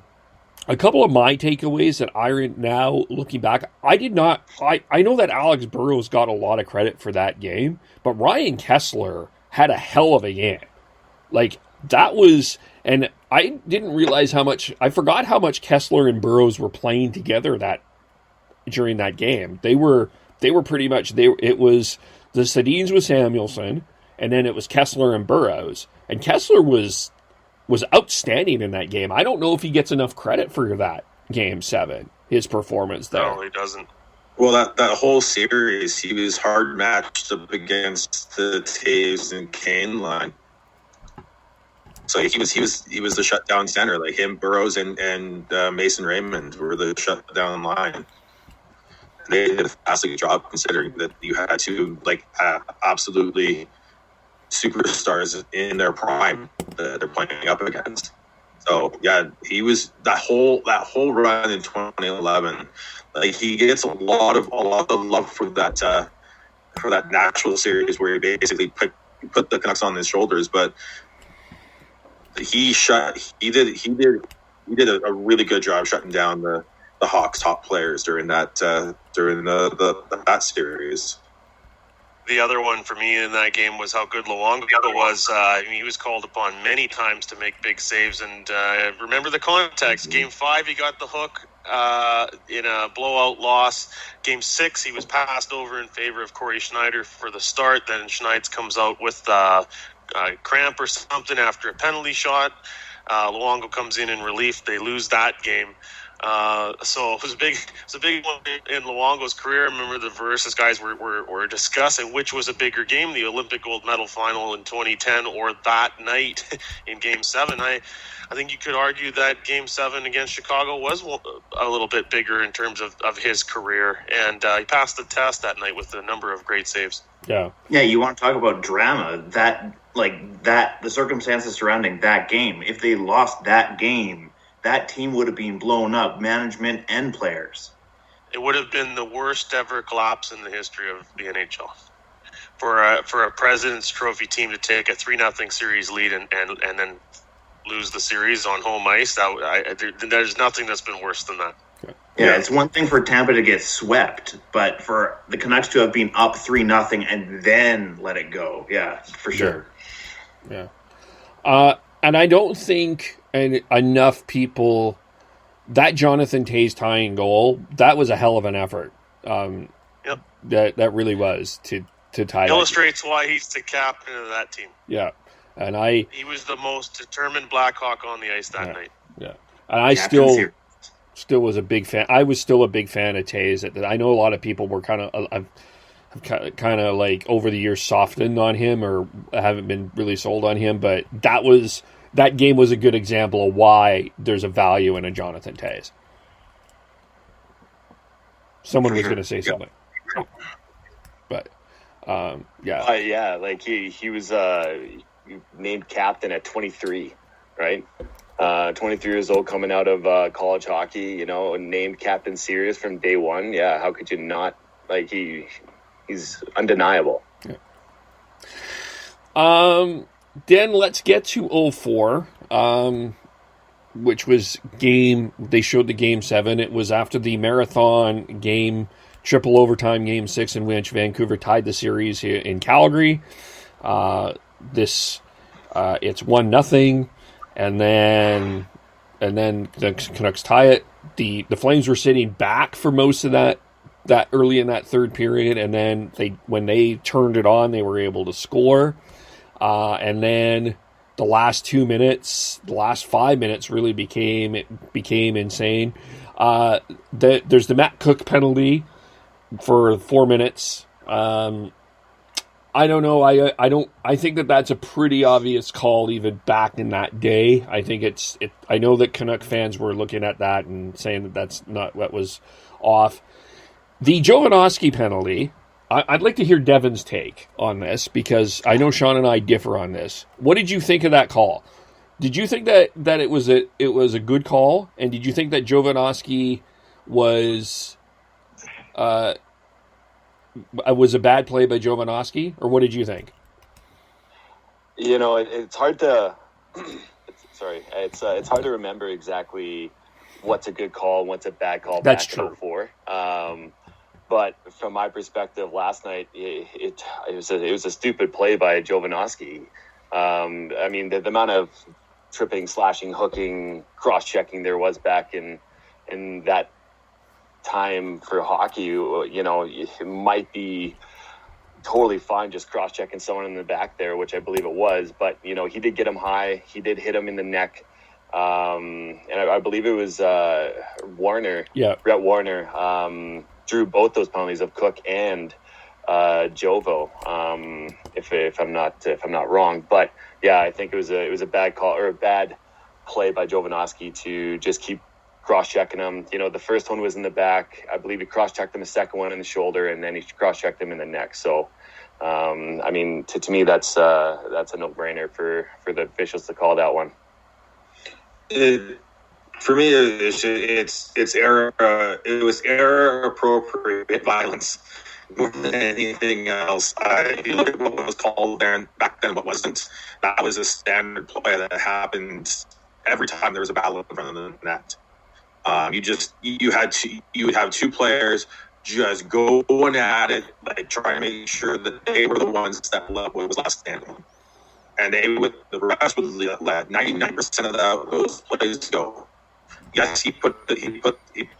A: couple of my takeaways that now looking back, I know that Alex Burrows got a lot of credit for that game, but Ryan Kessler had a hell of a game. Like, that was, and I didn't realize I forgot how much Kessler and Burrows were playing together during that game. They were pretty much, it was the Sedins with Samuelsson, and then it was Kessler and Burroughs. And Kessler was outstanding in that game. I don't know if he gets enough credit for that Game 7, his performance there.
C: No, he doesn't.
B: Well, that whole series, he was hard matched up against the Taves and Kane line. So he was the shutdown center, like him, Burroughs, and Mason Raymond were the shutdown line. They did a fantastic job considering that you had two absolutely superstars in their prime that they're playing up against. So yeah, he was that whole run in 2011. Like he gets a lot of love for that Nashville series where he basically put the Canucks on his shoulders, but he did a really good job shutting down the Hawks' top players during that that series.
C: The other one for me in that game was how good Luongo was. He was called upon many times to make big saves, and remember the context. Game 5, he got the hook in a blowout loss. Game 6, he was passed over in favor of Corey Schneider for the start. Then Schneider comes out with a cramp or something after a penalty shot. Luongo comes in relief. They lose that game. So it was a big one in Luongo's career. I remember the Versus guys were discussing which was a bigger game, the Olympic gold medal final in 2010 or that night in Game 7. I think you could argue that Game 7 against Chicago was a little bit bigger in terms of his career, and he passed the test that night with a number of great saves.
D: Yeah, you want to talk about drama, the circumstances surrounding that game. If they lost that game, that team would have been blown up, management and players.
C: It would have been the worst ever collapse in the history of the NHL. For a President's Trophy team to take a 3-0 series lead and then lose the series on home ice, there's nothing that's been worse than that.
D: Yeah, it's one thing for Tampa to get swept, but for the Canucks to have been up 3-0 and then let it go, yeah, for sure.
A: Yeah. And I don't think enough people, that Jonathan Toews tying goal, that was a hell of an effort.
C: Yep.
A: That really was to tie.
C: Illustrates why he's the captain of that team.
A: Yeah. And he
C: was the most determined Blackhawk on the ice that night.
A: Yeah. And I still was a big fan. I was still a big fan of Toews. I know a lot of people were kind of like over the years softened on him or haven't been really sold on him, but that game was a good example of why there's a value in a Jonathan Toews. Someone was going to say something, but
E: yeah, like he was named captain at 23, right? 23 years old, coming out of college hockey, named captain serious from day one. Yeah, how could you not? Like he's undeniable.
A: Yeah. Then let's get to 04, which was they showed the Game 7. It was after the marathon game, triple overtime Game 6 in which Vancouver tied the series here in Calgary. It's 1-0, and then the Canucks tie it. The Flames were sitting back for most of that early in that third period, and then when they turned it on, they were able to score. And then the last 2 minutes, the last 5 minutes really became insane. There's the Matt Cook penalty for 4 minutes. I don't know. I think that's a pretty obvious call even back in that day. I think I know that Canuck fans were looking at that and saying that that's not what was off. The Jovanovski penalty, I'd like to hear Devin's take on this because I know Sean and I differ on this. What did you think of that call? Did you think that it was a good call, and did you think that Jovanovski was a bad play by Jovanovski, or what did you think?
E: It's hard to it's hard to remember exactly what's a good call and what's a bad call.
A: That's
E: back
A: true.
E: Before. But from my perspective, last night it was a stupid play by Jovanovski. I mean, the amount of tripping, slashing, hooking, cross-checking there was back in that time for hockey, it might be totally fine just cross-checking someone in the back there, which I believe it was. But, he did get him high. He did hit him in the neck. And I believe it was Warner, Brett Warner, drew both those penalties of Cook and Jovo, if I'm not wrong. But yeah, I think it was a bad call or a bad play by Jovanovski to just keep cross-checking him. The first one was in the back. I believe he cross-checked him the second one in the shoulder, and then he cross-checked him in the neck. So, to me, that's a no-brainer for the officials to call that one.
B: For me, it's error. It was error appropriate violence more than anything else. If you look at what was called there back then, what wasn't, that was a standard play that happened every time there was a battle in front of the net. You would have two players just going at it, like trying to make sure that they were the ones that was last standing, and the rest would let 99% of those plays go. Yes, he put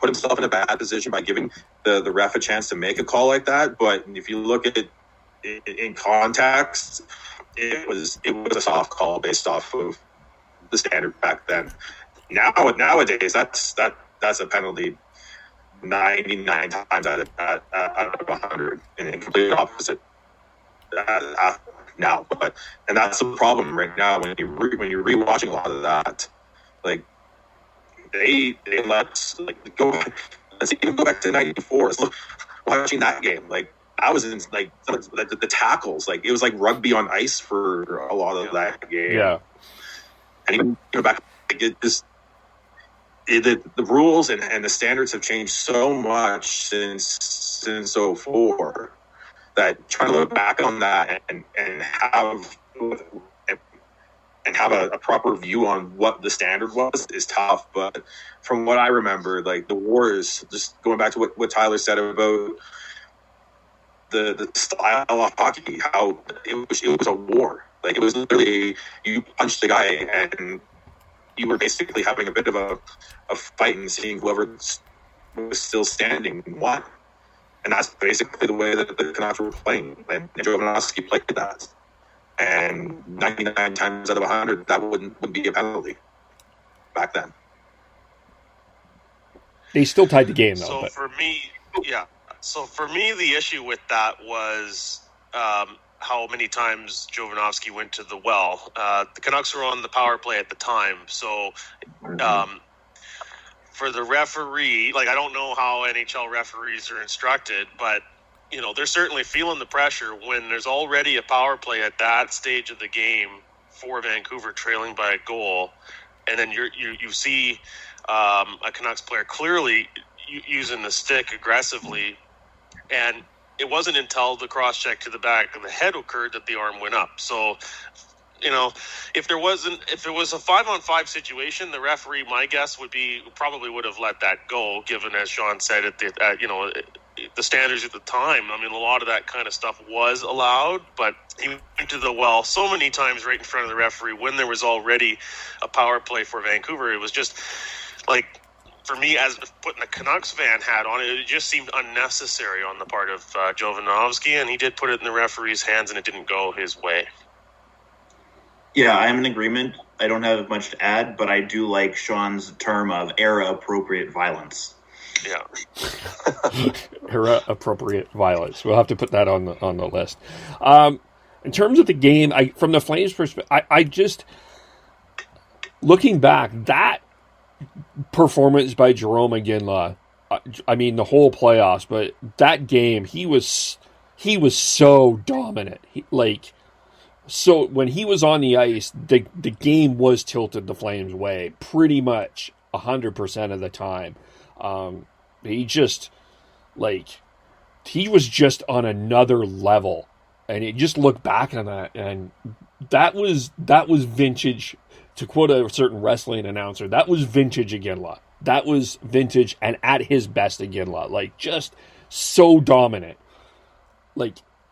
B: himself in a bad position by giving the ref a chance to make a call like that. But if you look at it in context, it was a soft call based off of the standard back then. Nowadays, that's a penalty 99 times out of 100, and completely opposite now. And that's the problem right now when you're rewatching a lot of that, like. They let's go. Let's even go back to '94. Let's look, watching that game. Like I was in the tackles. Like it was like rugby on ice for a lot of that game.
A: Yeah.
B: And even back, the rules and the standards have changed so much since '04 that trying to look back on that and have a proper view on what the standard was is tough. But from what I remember, like the Wars, just going back to what Tyler said about the style of hockey, how it was a war. Like it was literally you punched the guy and you were basically having a bit of a fight and seeing whoever was still standing won. And that's basically the way that the Canucks were playing. And Jovanovski played that. And 99 times out of 100, that wouldn't be a penalty back then.
A: They still tied the game, though.
C: So for me, the issue with that was how many times Jovanovski went to the well. The Canucks were on the power play at the time, so for the referee, I don't know how NHL referees are instructed, but they're certainly feeling the pressure when there's already a power play at that stage of the game for Vancouver trailing by a goal. And then you see a Canucks player clearly using the stick aggressively. And it wasn't until the cross-check to the back of the head occurred that the arm went up. So, if it was a 5-on-5 situation, the referee, my guess probably would have let that go, given, as Sean said, the standards at the time. I mean, a lot of that kind of stuff was allowed, but he went to the well so many times right in front of the referee when there was already a power play for Vancouver. It was just for me, as putting a Canucks fan hat on, it just seemed unnecessary on the part of Jovanovski, and he did put it in the referee's hands, and it didn't go his way.
D: Yeah, I'm in agreement. I don't have much to add, but I do like Sean's term of era-appropriate violence.
C: Yeah.
A: Era-appropriate violence. We'll have to put that on the list. In terms of the game, from the Flames' perspective, I just, looking back, that performance by Jarome Iginla, I mean, the whole playoffs, but that game, he was so dominant. So when he was on the ice, the game was tilted the Flames' way pretty much 100% of the time. He just, he was just on another level. And you just look back on that, and that was vintage, to quote a certain wrestling announcer, that was vintage Iginla. That was vintage and at his best Iginla. Just so dominant.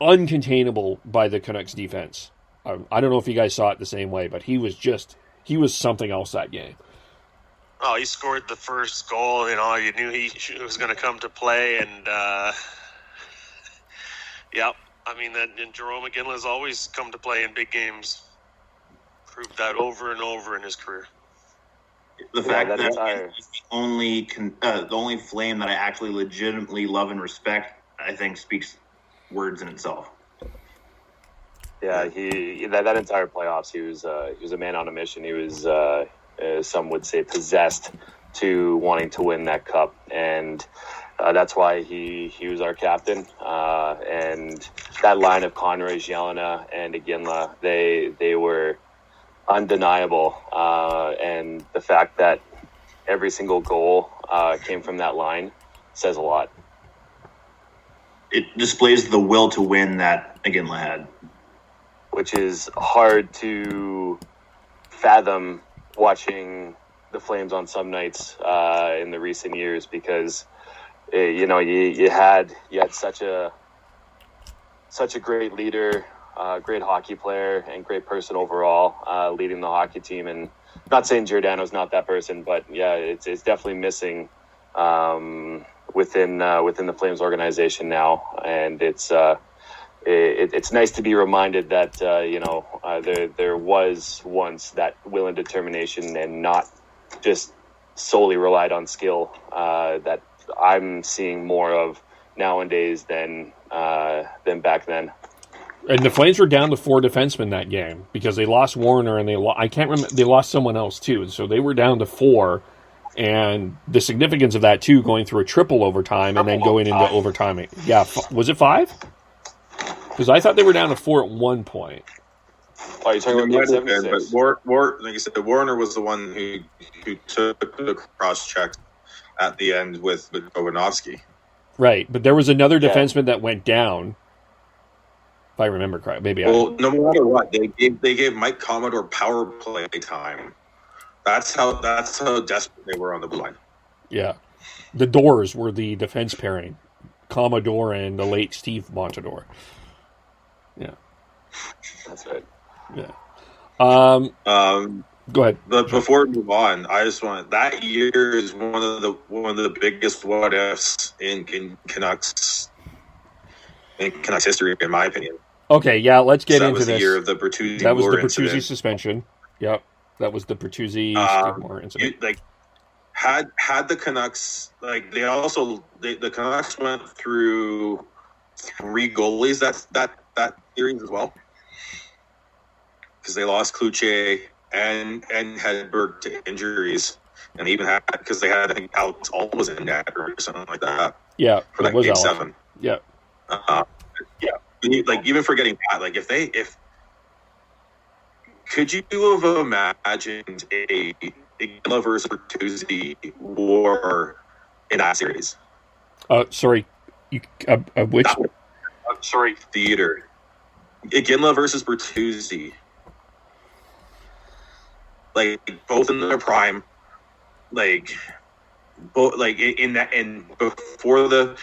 A: Uncontainable by the Canucks defense. I don't know if you guys saw it the same way, but he was something else that game.
C: Oh, he scored the first goal. You knew he was going to come to play, and yep. I mean, and Jerome Iginla's always come to play in big games. Proved that over and over in his career.
D: The fact that he's the only Flame that I actually legitimately love and respect, I think, speaks words in itself.
E: Yeah, that entire playoffs, he was a man on a mission. He was, some would say, possessed to wanting to win that cup, and that's why he was our captain. And that line of Conroy, Jelena, and Iginla, they were undeniable. And the fact that every single goal came from that line says a lot.
D: It displays the will to win that Iginla had,
E: which is hard to fathom watching the Flames on some nights in the recent years, because you had such a great leader, great hockey player, and great person overall leading the hockey team. And not saying Giordano's not that person, but yeah, it's definitely missing within the Flames organization now, and it's nice to be reminded that there was once that will and determination, and not just solely relied on skill that I'm seeing more of nowadays than back then.
A: And the Flames were down to 4 defensemen that game because they lost Warner and I can't remember, they lost someone else too. So they were down to 4, and the significance of that too, going through a triple overtime and then going into overtime. Yeah, was it 5? Because I thought they were down to 4 at one point.
E: Oh, you're talking about Game 76?
B: But like you said, Warner was the one who took the cross check at the end with Ovanovsky.
A: Right, but there was another defenseman that went down. If I remember correctly,
B: no matter what, they gave Mike Commodore power play time. That's how desperate they were on the blue line.
A: Yeah, the Doors were the defense pairing, Commodore and the late Steve Montador. Yeah,
E: that's right.
A: Yeah. Go ahead.
B: But before we move on, I just want, that year is one of the biggest what ifs in Canucks history, in my opinion.
A: Okay, yeah, let's get into
B: this. That was the year of the Bertuzzi.
A: That was the Bertuzzi suspension. Yep, that was the Bertuzzi incident.
B: Had the Canucks, the Canucks went through 3 goalies that series as well, because they lost Cloutier and Hedberg to injuries, and even had, because they had, I think Alex Alt was in net or something like that.
A: Yeah,
B: for that Game 7.
A: Yeah.
B: Yeah. Even forgetting that, could you have imagined a Iginla versus Bertuzzi war in that series?
A: Sorry, which?
B: Theater. Iginla versus Bertuzzi. Both in their prime, in that, and before the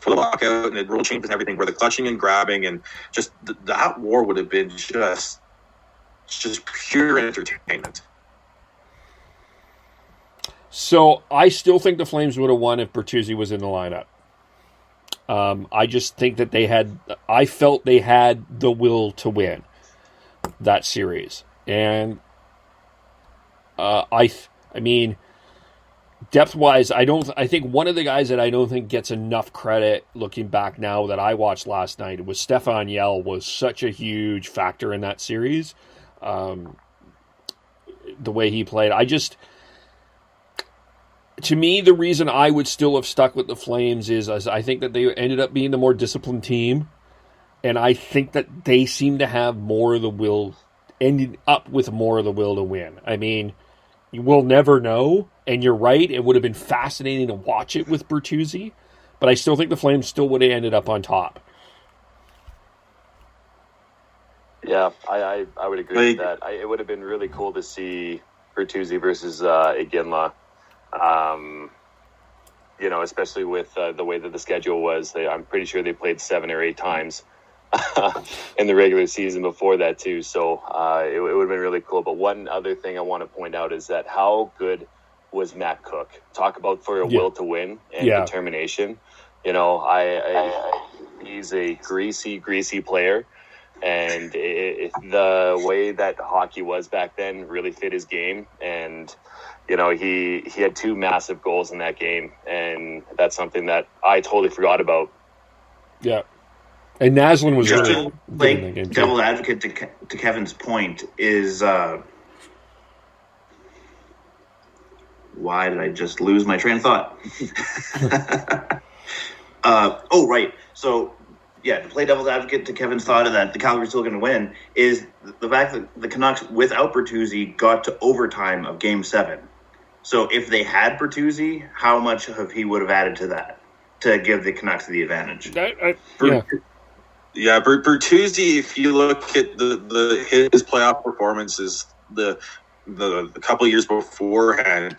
B: lockout and the rule changes and everything, where the clutching and grabbing and just that war would have been just pure entertainment.
A: So I still think the Flames would have won if Bertuzzi was in the lineup. I just think that I felt they had the will to win that series. And I mean, depth-wise, I think one of the guys that I don't think gets enough credit looking back now that I watched last night was Stefan Yell. Was such a huge factor in that series. The way he played. To me, the reason I would still have stuck with the Flames is I think that they ended up being the more disciplined team, and I think that they seem to have more of the will, ended up with more of the will to win. I mean, you will never know, and you're right, it would have been fascinating to watch it with Bertuzzi, but I still think the Flames still would have ended up on top.
E: Yeah, I would agree with that. It would have been really cool to see Bertuzzi versus Iginla. Especially with the way that the schedule was. I'm pretty sure they played 7 or 8 times in the regular season before that too. So it would have been really cool. But one other thing I want to point out is that how good was Matt Cook? Talk about for a will to win and determination. He's a greasy player. And the way that hockey was back then really fit his game. And, he had 2 massive goals in that game. And that's something that I totally forgot about.
A: Yeah. And Naslund was
D: Just
A: really
D: to play devil advocate to Kevin's point is why did I just lose my train of thought? Right. So, to play devil's advocate to Kevin's thought of that the Calgary's still going to win is the fact that the Canucks, without Bertuzzi, got to overtime of Game 7. So if they had Bertuzzi, how much of he would have added to that to give the Canucks the advantage?
B: Bertuzzi, if you look at his playoff performances the couple of years beforehand,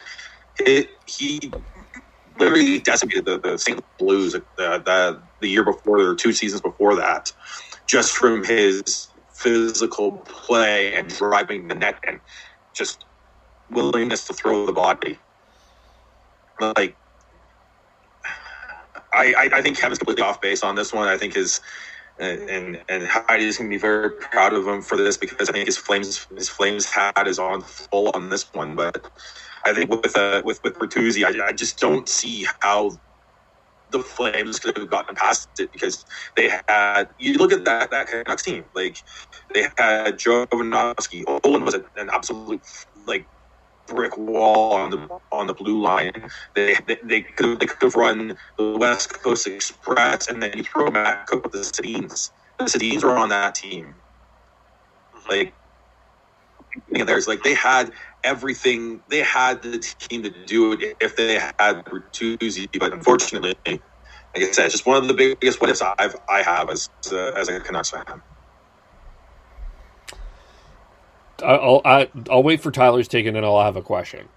B: he literally decimated the St. Blues the year before, or 2 seasons before that, just from his physical play and driving the net and just willingness to throw the body. Like, I think Kevin's completely off base on this one. I think and Heidi's going to be very proud of him for this, because I think his Flames hat is on full on this one. But I think with Bertuzzi, I just don't see how the Flames could have gotten past it, because they had, you look at that Canucks team, like they had Joe Vanovsky. Olin was an absolute brick wall on the blue line. They could have run the West Coast Express, and then you throw Matt Cook with the Sedins. The Sedins were on that team. They had everything. They had the team to do it if they had Bertuzzi, but unfortunately, like I said, it's just one of the biggest what ifs I have as a Canucks fan.
A: I'll wait for Tyler's take, and then I'll have a question.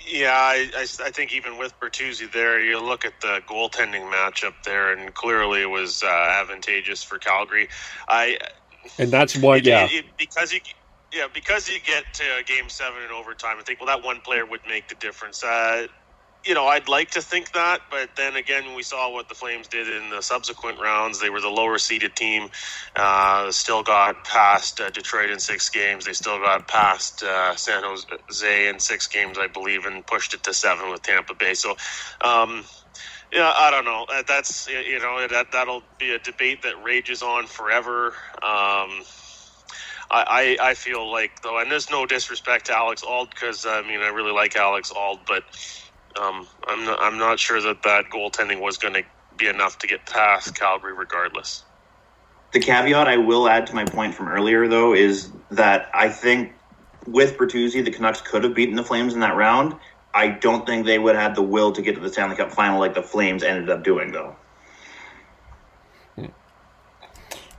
C: Yeah, I think even with Bertuzzi there, you look at the goaltending matchup there, and clearly it was advantageous for Calgary.
A: And that's what,
C: because you get to Game 7 in overtime, I think, that one player would make the difference. I'd like to think that, but then again, we saw what the Flames did in the subsequent rounds. They were the lower-seeded team, still got past Detroit in 6 games. They still got past San Jose in 6 games, I believe, and pushed it to 7 with Tampa Bay. So, I don't know. That's, that'll be a debate that rages on forever. I feel like, though, and there's no disrespect to Alex Auld, because, I really like Alex Auld, but I'm not sure that goaltending was going to be enough to get past Calgary regardless.
D: The caveat I will add to my point from earlier, though, is that I think with Bertuzzi, the Canucks could have beaten the Flames in that round. I don't think they would have had the will to get to the Stanley Cup final like the Flames ended up doing, though.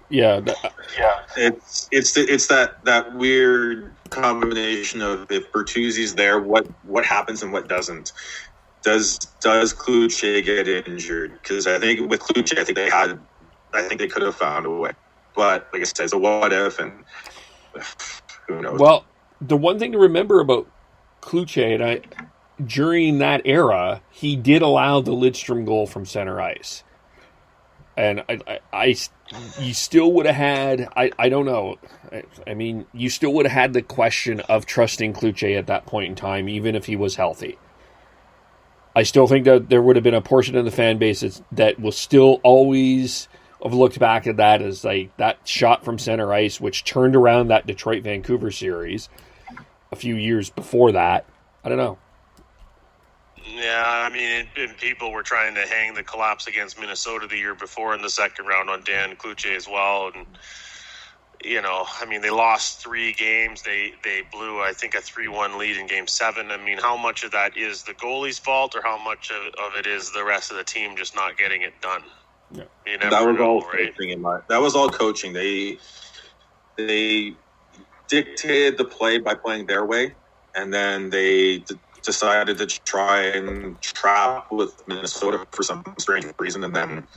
A: Yeah,
B: it's that weird combination of, if Bertuzzi's there, what happens and what doesn't. Does Cloutier get injured? Because I think with Cloutier, I think they could have found a way. But like I said, it's a what if, and who knows?
A: Well, the one thing to remember about Cloutier, during that era, he did allow the Lidstrom goal from center ice. And you still would have had, I don't know. You still would have had the question of trusting Cloutier at that point in time, even if he was healthy. I still think that there would have been a portion of the fan base that will still always have looked back at that as like that shot from center ice, which turned around that Detroit-Vancouver series a few years before that. I don't know.
C: Yeah, and people were trying to hang the collapse against Minnesota the year before in the second round on Dan Cloutier as well. And, they lost 3 games. They blew, I think, a 3-1 lead in Game 7. How much of that is the goalie's fault, or how much of it is the rest of the team just not getting it done?
A: Yeah.
B: That was all coaching. That was all coaching. They dictated the play by playing their way, and then they decided to try and trap with Minnesota for some strange reason, and then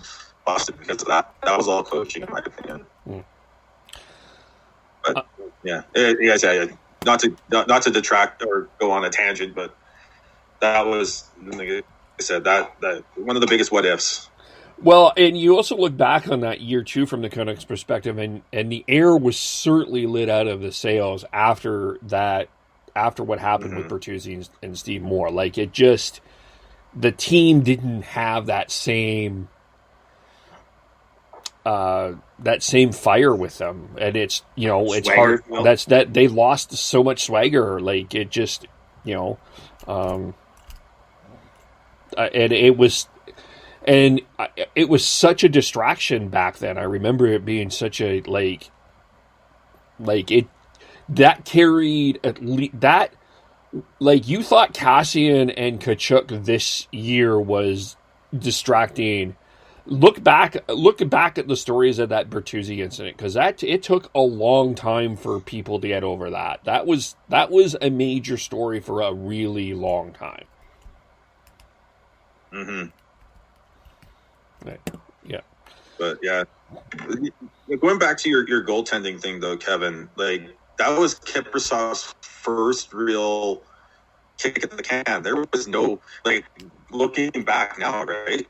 B: lost it because of that. That was all coaching, in my opinion. But not to detract or go on a tangent, but that was, like I said, that one of the biggest what ifs.
A: Well, and you also look back on that year too from the Canucks' perspective, and the air was certainly lit out of the sails after that, after what happened with Bertuzzi and Steve Moore. Like, it just, the team didn't have that same fire with them, and it's, you know, it's
D: Swagger,
A: hard. That's that they lost so much swagger. Like, it just, you know, and it was. And it was such a distraction back then. I remember it being such a like it that carried at least that, like, you thought Cassian and Kachuk this year was distracting. Look back at the stories of that Bertuzzi incident, because it took a long time for people to get over that. That was a major story for a really long time.
B: Mm-hmm.
A: Right. Yeah.
B: But yeah, going back to your goaltending thing though, Kevin, like, that was Kiprusoff's first real kick at the can. There was no, like, looking back now, right?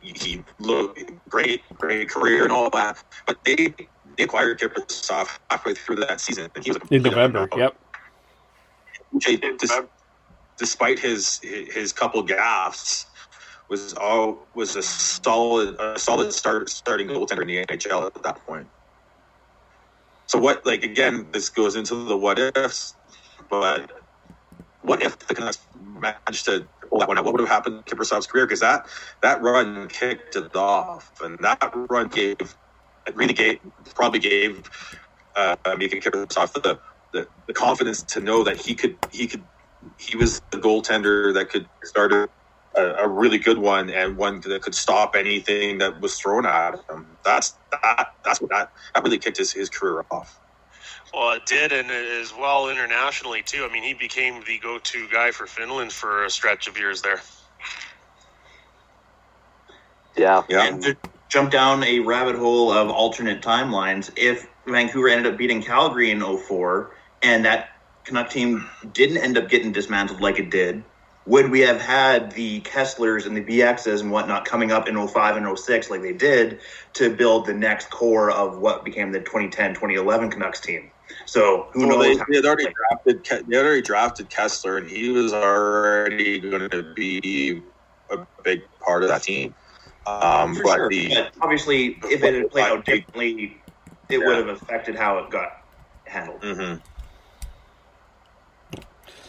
B: He looked great career and all that, but they acquired Kiprusoff halfway through that season, and he was
A: In November. Yep.
B: Despite his couple gaffes, was a solid starting goaltender in the NHL at that point. So what, like, again, this goes into the what ifs, but what if the Canucks managed to pull that one out? What would have happened to Kiprusoff's career? Because that run kicked it off, and that run probably gave Mika Kiprusoff the confidence to know that he was the goaltender that could start a really good one, and one that could stop anything that was thrown at him. That's what really kicked his career off.
C: Well, it did, and as well internationally too. I mean, he became the go-to guy for Finland for a stretch of years there.
E: Yeah.
D: And to jump down a rabbit hole of alternate timelines, if Vancouver ended up beating Calgary in 2004 and that Canuck team didn't end up getting dismantled like it did, would we have had the Kesslers and the BXs and whatnot coming up in 2005 and 2006 like they did to build the next core of what became the 2010-2011 Canucks team? So who knows?
B: They had already drafted Kessler, and he was already going to be a big part of that team. But
D: obviously, if it had played out differently, it would have affected how it got handled.
B: Mm-hmm.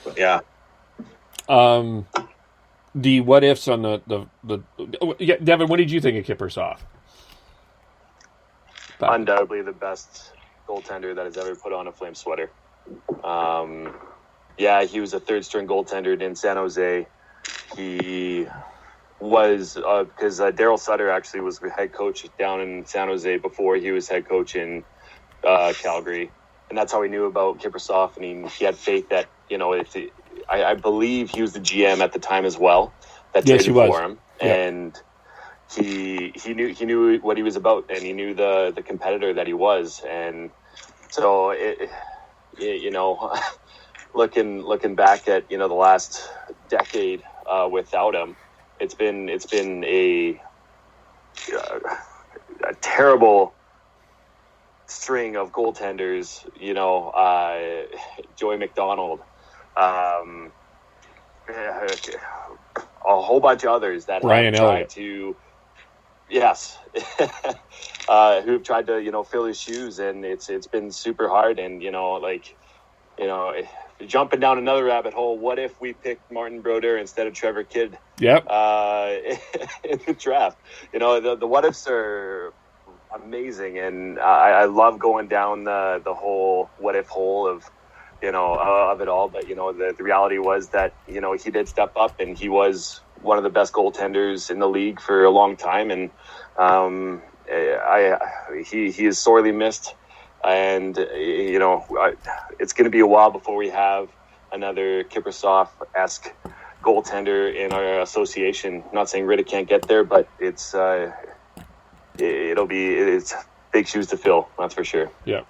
B: But yeah.
A: The what ifs on the Devin, what did you think of Kiprusoff?
E: Undoubtedly the best goaltender that has ever put on a flame sweater. Yeah, he was a third string goaltender in San Jose. He was because Daryl Sutter actually was the head coach down in San Jose before he was head coach in Calgary, and that's how he knew about Kiprusoff, and he had faith that, you know, I believe he was the GM at the time as well that traded for him, and he knew what he was about, and he knew the competitor that he was, and so you know, looking back at, you know, the last decade without him, it's been a terrible string of goaltenders. You know, Joey McDonald. A whole bunch of others that
A: Brian
E: have tried
A: Elliott.
E: to, yes, who've tried to, you know, fill his shoes, and it's been super hard. And, you know, like, you know, jumping down another rabbit hole, what if we picked Martin Brodeur instead of Trevor Kidd?
A: Yep.
E: In the draft? You know, the what ifs are amazing, and I love going down the whole what if hole of, you know, of it all. But, you know, the reality was that, you know, he did step up, and he was one of the best goaltenders in the league for a long time. And he is sorely missed. And, you know, it's going to be a while before we have another Kiprusoff-esque goaltender in our association. I'm not saying Riddick can't get there, but it's big shoes to fill. That's for sure.
A: Yeah.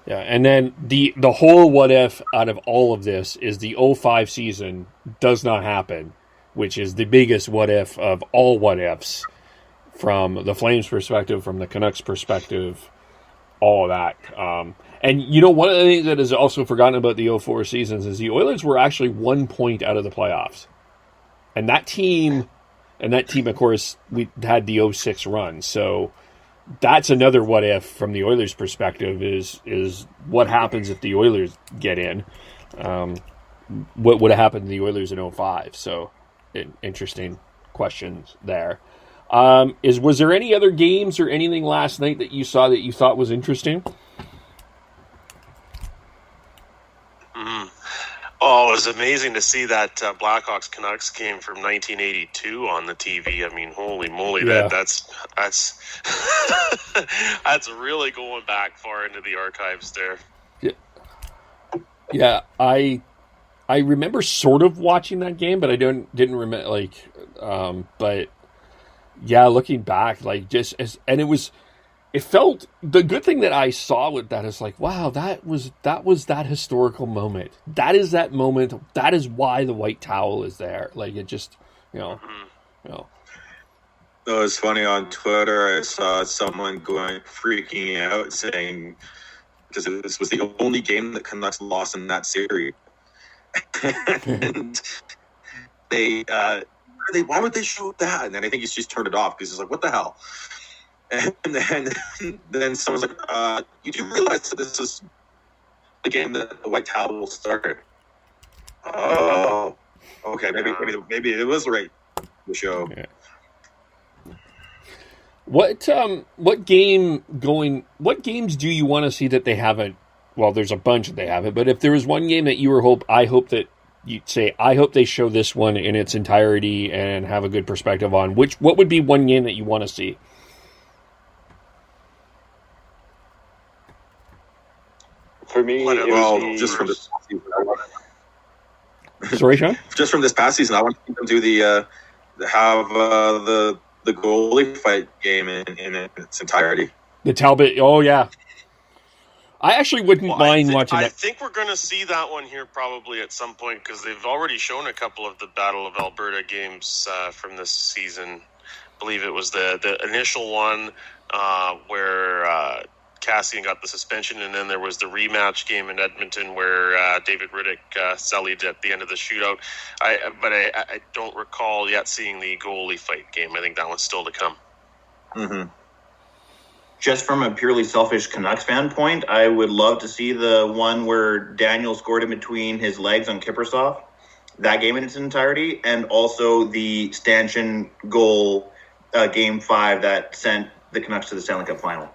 A: And then the whole what if out of all of this is the 2005 season does not happen, which is the biggest what if of all what ifs from the Flames perspective, from the Canucks perspective, all of that. And, one of the things that is also forgotten about the 04 seasons is the Oilers were actually 1 point out of the playoffs. And that team, of course, we had the 06 run. So that's another what if from the Oilers' perspective is what happens if the Oilers get in. What would have happened to the Oilers in 05? So interesting questions there. Was there any other games or anything last night that you saw that you thought was interesting?
C: Oh, it was amazing to see that Blackhawks Canucks game from 1982 on the TV. I mean, holy moly,
A: Yeah.
C: that's that's really going back far into the archives there.
A: Yeah, I remember sort of watching that game, but I didn't remember but yeah, looking back, it felt, the good thing that I saw with that is wow, that was that historical moment. That is that moment. That is why the white towel is there. It just,
B: It was funny on Twitter. I saw someone freaking out saying, because this was the only game that Canucks lost in that series. And why would they show that? And then I think he's just turned it off because he's like, what the hell? And then someone's like, you do realize that this is the game that the white towel started. Oh, okay. Maybe it was right, the show.
A: Yeah. What games do you want to see that they haven't? Well, there's a bunch that they haven't, but if there was one game that you I hope that you'd say, I hope they show this one in its entirety and have a good perspective on what would be one game that you want to see?
E: For me,
B: just from this past season,
A: Sorry, Sean?
B: Just from this past season, I want to see them do the goalie fight game in its entirety.
A: The Talbot, oh yeah. I actually wouldn't mind watching that.
C: I think we're going to see that one here probably at some point because they've already shown a couple of the Battle of Alberta games from this season. I believe it was the initial one where Cassian got the suspension, and then there was the rematch game in Edmonton where David Riddick sullied at the end of the shootout. But I don't recall yet seeing the goalie fight game. I think that one's still to come.
B: Mm-hmm.
D: Just from a purely selfish Canucks fan point, I would love to see the one where Daniel scored in between his legs on Kiprusoff, that game in its entirety, and also the stanchion goal, Game 5 that sent the Canucks to the Stanley Cup final.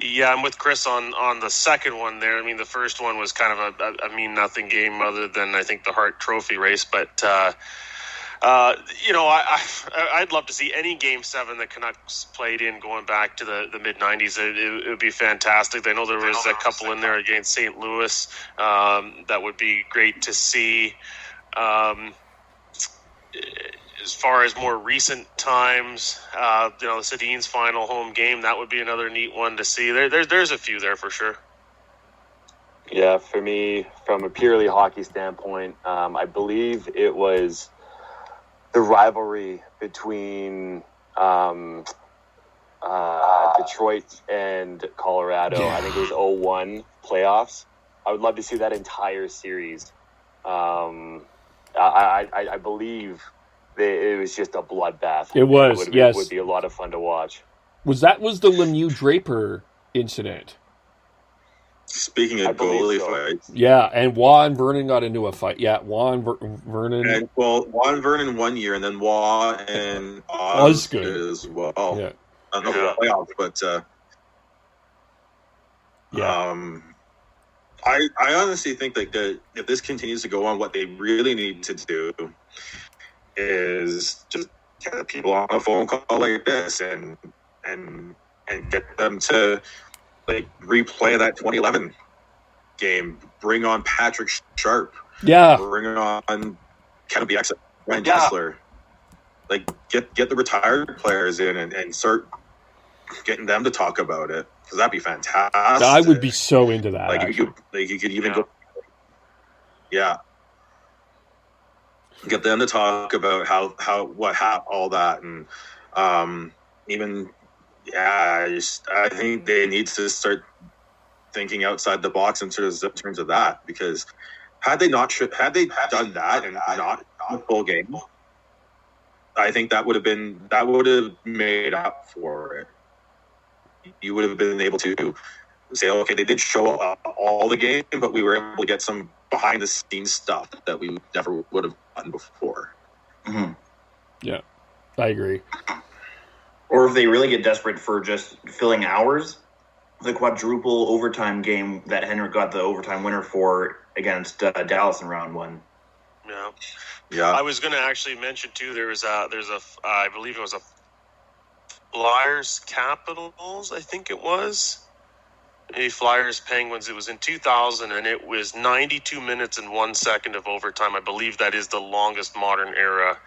C: Yeah, I'm with Chris on the second one there. I mean, the first one was kind of a mean-nothing game other than, I think, the Hart Trophy race, but I'd love to see any Game 7 that Canucks played in going back to the mid-90s. It would be fantastic. I know there was a couple in there against St. Louis that would be great to see. As far as more recent times, the Sedin's final home game, that would be another neat one to see. There's a few there for sure.
E: Yeah, for me, from a purely hockey standpoint, I believe it was the rivalry between Detroit and Colorado. Yeah. I think it was 01 playoffs. I would love to see that entire series. I believe it was just a bloodbath.
A: It was, yes.
E: It would be a lot of fun to watch.
A: Was the Lemieux Draper incident?
B: Speaking of goalie fights.
A: Yeah, and Juan Vernon got into a fight. Yeah, Juan Vernon.
B: Juan Vernon 1 year, and then Juan and Osgood as well.
A: Yeah.
B: I don't know about playoffs, but I honestly think that if this continues to go on, what they really need to do is just get people on a phone call like this and get them to replay that 2011 game. Bring on Patrick Sharp.
A: Yeah.
B: Bring on Kevin BX, Ryan Gessler. Get the retired players in and start getting them to talk about it, because that'd be fantastic.
A: I would be so into that.
B: You could even go. Yeah. get them to talk about all that, and even I think they need to start thinking outside the box in terms of that, because had they done that and not the full game, I think that would have made up for it. You would have been able to say, okay, they did show all the game, but we were able to get some behind the scenes stuff that we never would have done before.
D: Mm-hmm.
A: Yeah, I agree.
D: Or if they really get desperate for just filling hours, the quadruple overtime game that Henrik got the overtime winner for against Dallas in round 1.
B: Yeah.
C: I was going to actually mention too. There's a I believe it was a Flyers Capitals. I think it was. Maybe Flyers Penguins. It was in 2000, and it was 92 minutes and 1 second of overtime. I believe that is the longest modern era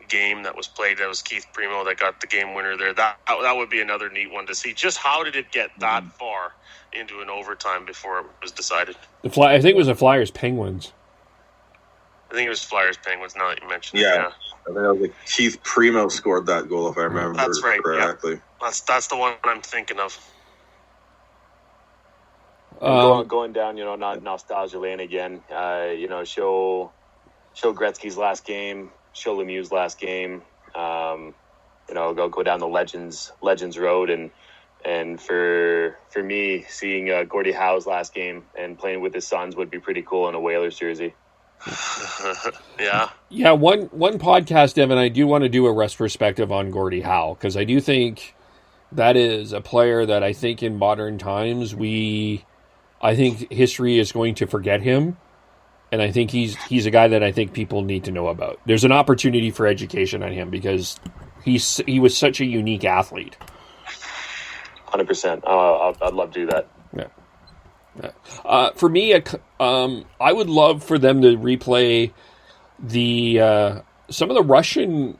C: game that was played. That was Keith Primo that got the game winner there. That would be another neat one to see. Just how did it get that far into an overtime before it was decided?
A: I think it was the Flyers Penguins.
C: I think it was Flyers Penguins. Now that you mentioned it,
B: I think that was like Keith Primo scored that goal, if I remember
C: that's right,
B: correctly.
C: Yeah. That's the one I'm thinking of.
E: Going down, not nostalgia lane again. Show Gretzky's last game, show Lemieux's last game. Go down the Legends Road, and for me, seeing Gordie Howe's last game and playing with his sons would be pretty cool in a Whalers jersey.
A: Yeah. One podcast, Evan, I do want to do a retrospective on Gordie Howe, because I do think that is a player that I think in modern times I think history is going to forget him, and I think he's a guy that I think people need to know about. There's an opportunity for education on him because he was such a unique athlete.
E: 100%. I'd love to do that.
A: Yeah. For me, I would love for them to replay some of the Russian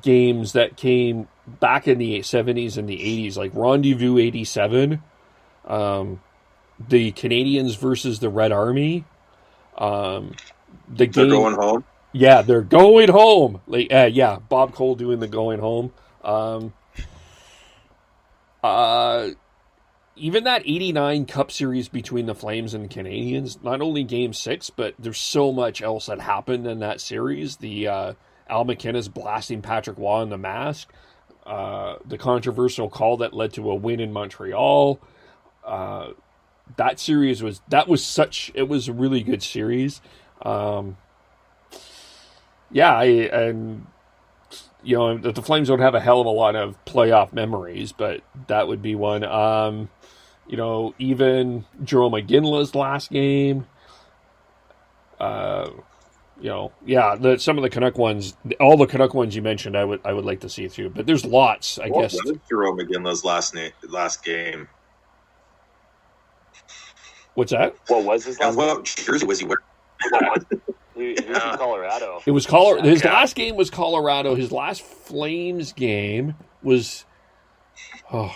A: games that came back in the 70s and the 80s, like Rendezvous 87, the Canadians versus the Red Army. They're
B: going home?
A: Yeah, they're going home. Bob Cole doing the going home. Even that 89 Cup Series between the Flames and the Canadians, not only Game 6, but there's so much else that happened in that series. The Al McInnes blasting Patrick Waugh in the mask, the controversial call that led to a win in Montreal. That series was a really good series. The Flames don't have a hell of a lot of playoff memories, but that would be one. Even Jerome McGinley's last game. Some of the Canuck ones, all the Canuck ones you mentioned, I would like to see too. But there's lots, I guess.
B: What was Jerome McGinley's last game?
A: What's that?
E: What was his last?
B: What jersey was he wearing?
E: He was in Colorado.
A: It was Colorado. His last game was Colorado. His last Flames game was.
E: Was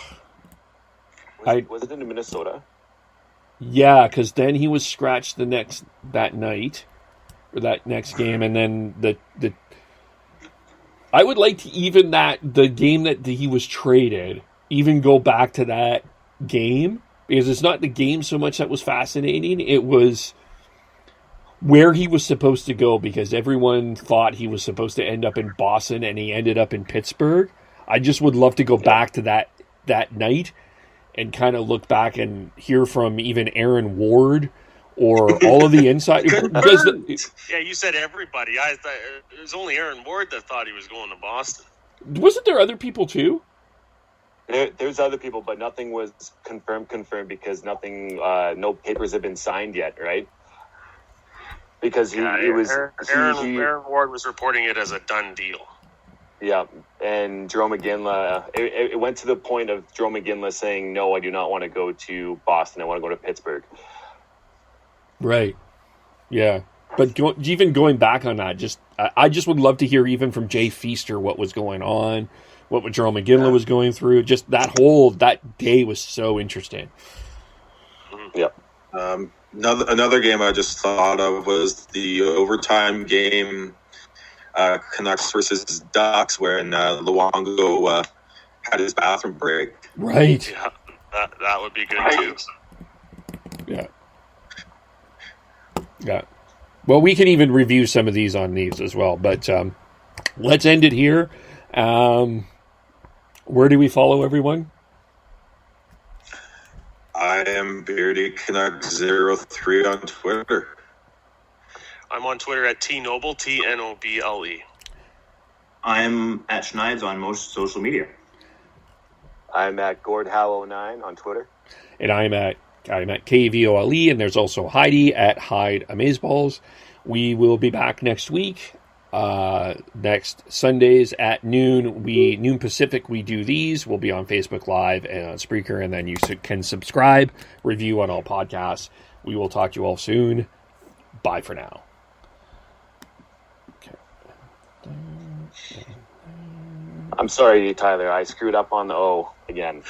E: it in Minnesota?
A: Yeah, because then he was scratched that night, or that next game, and then the. I would like to the game that he was traded, even go back to that game, because it's not the game so much that was fascinating. It was where he was supposed to go, because everyone thought he was supposed to end up in Boston and he ended up in Pittsburgh. I just would love to go back to that night and kind of look back and hear from even Aaron Ward or all of the inside.
C: Yeah, you said everybody. I thought it was only Aaron Ward that thought he was going to Boston.
A: Wasn't there other people too?
E: There's other people, but nothing was confirmed because nothing, no papers have been signed yet, right? Because
C: Aaron Ward was reporting it as a done deal.
E: Yeah, and Jerome McGinley, it went to the point of Jerome McGinley saying, no, I do not want to go to Boston. I want to go to Pittsburgh.
A: Right. Yeah. But even going back on that, I just would love to hear even from Jay Feaster what was going on, what Jerome McGinley was going through. Just that day was so interesting.
E: Yeah.
B: Another game I just thought of was the overtime game Canucks versus Ducks when Luongo had his bathroom break.
A: Right.
C: Yeah, that would be good too.
A: Yeah. Yeah. Well, we can even review some of these on these as well, but let's end it here. Where do we follow everyone?
B: I am Beardy Canuck 03 on Twitter.
C: I'm on Twitter at tnoble, TNOBLE.
D: I'm at Schneids on most social media.
E: I'm at GordHow09 on Twitter.
A: And I'm at KVOLE, and there's also Heidi at Hyde Amazeballs. We will be back next week. Next Sundays at noon Pacific, we do these. We'll be on Facebook Live and on Spreaker, and then you can subscribe, review on all podcasts. We will talk to you all soon. Bye for now.
E: I'm sorry, Tyler. I screwed up on the O again.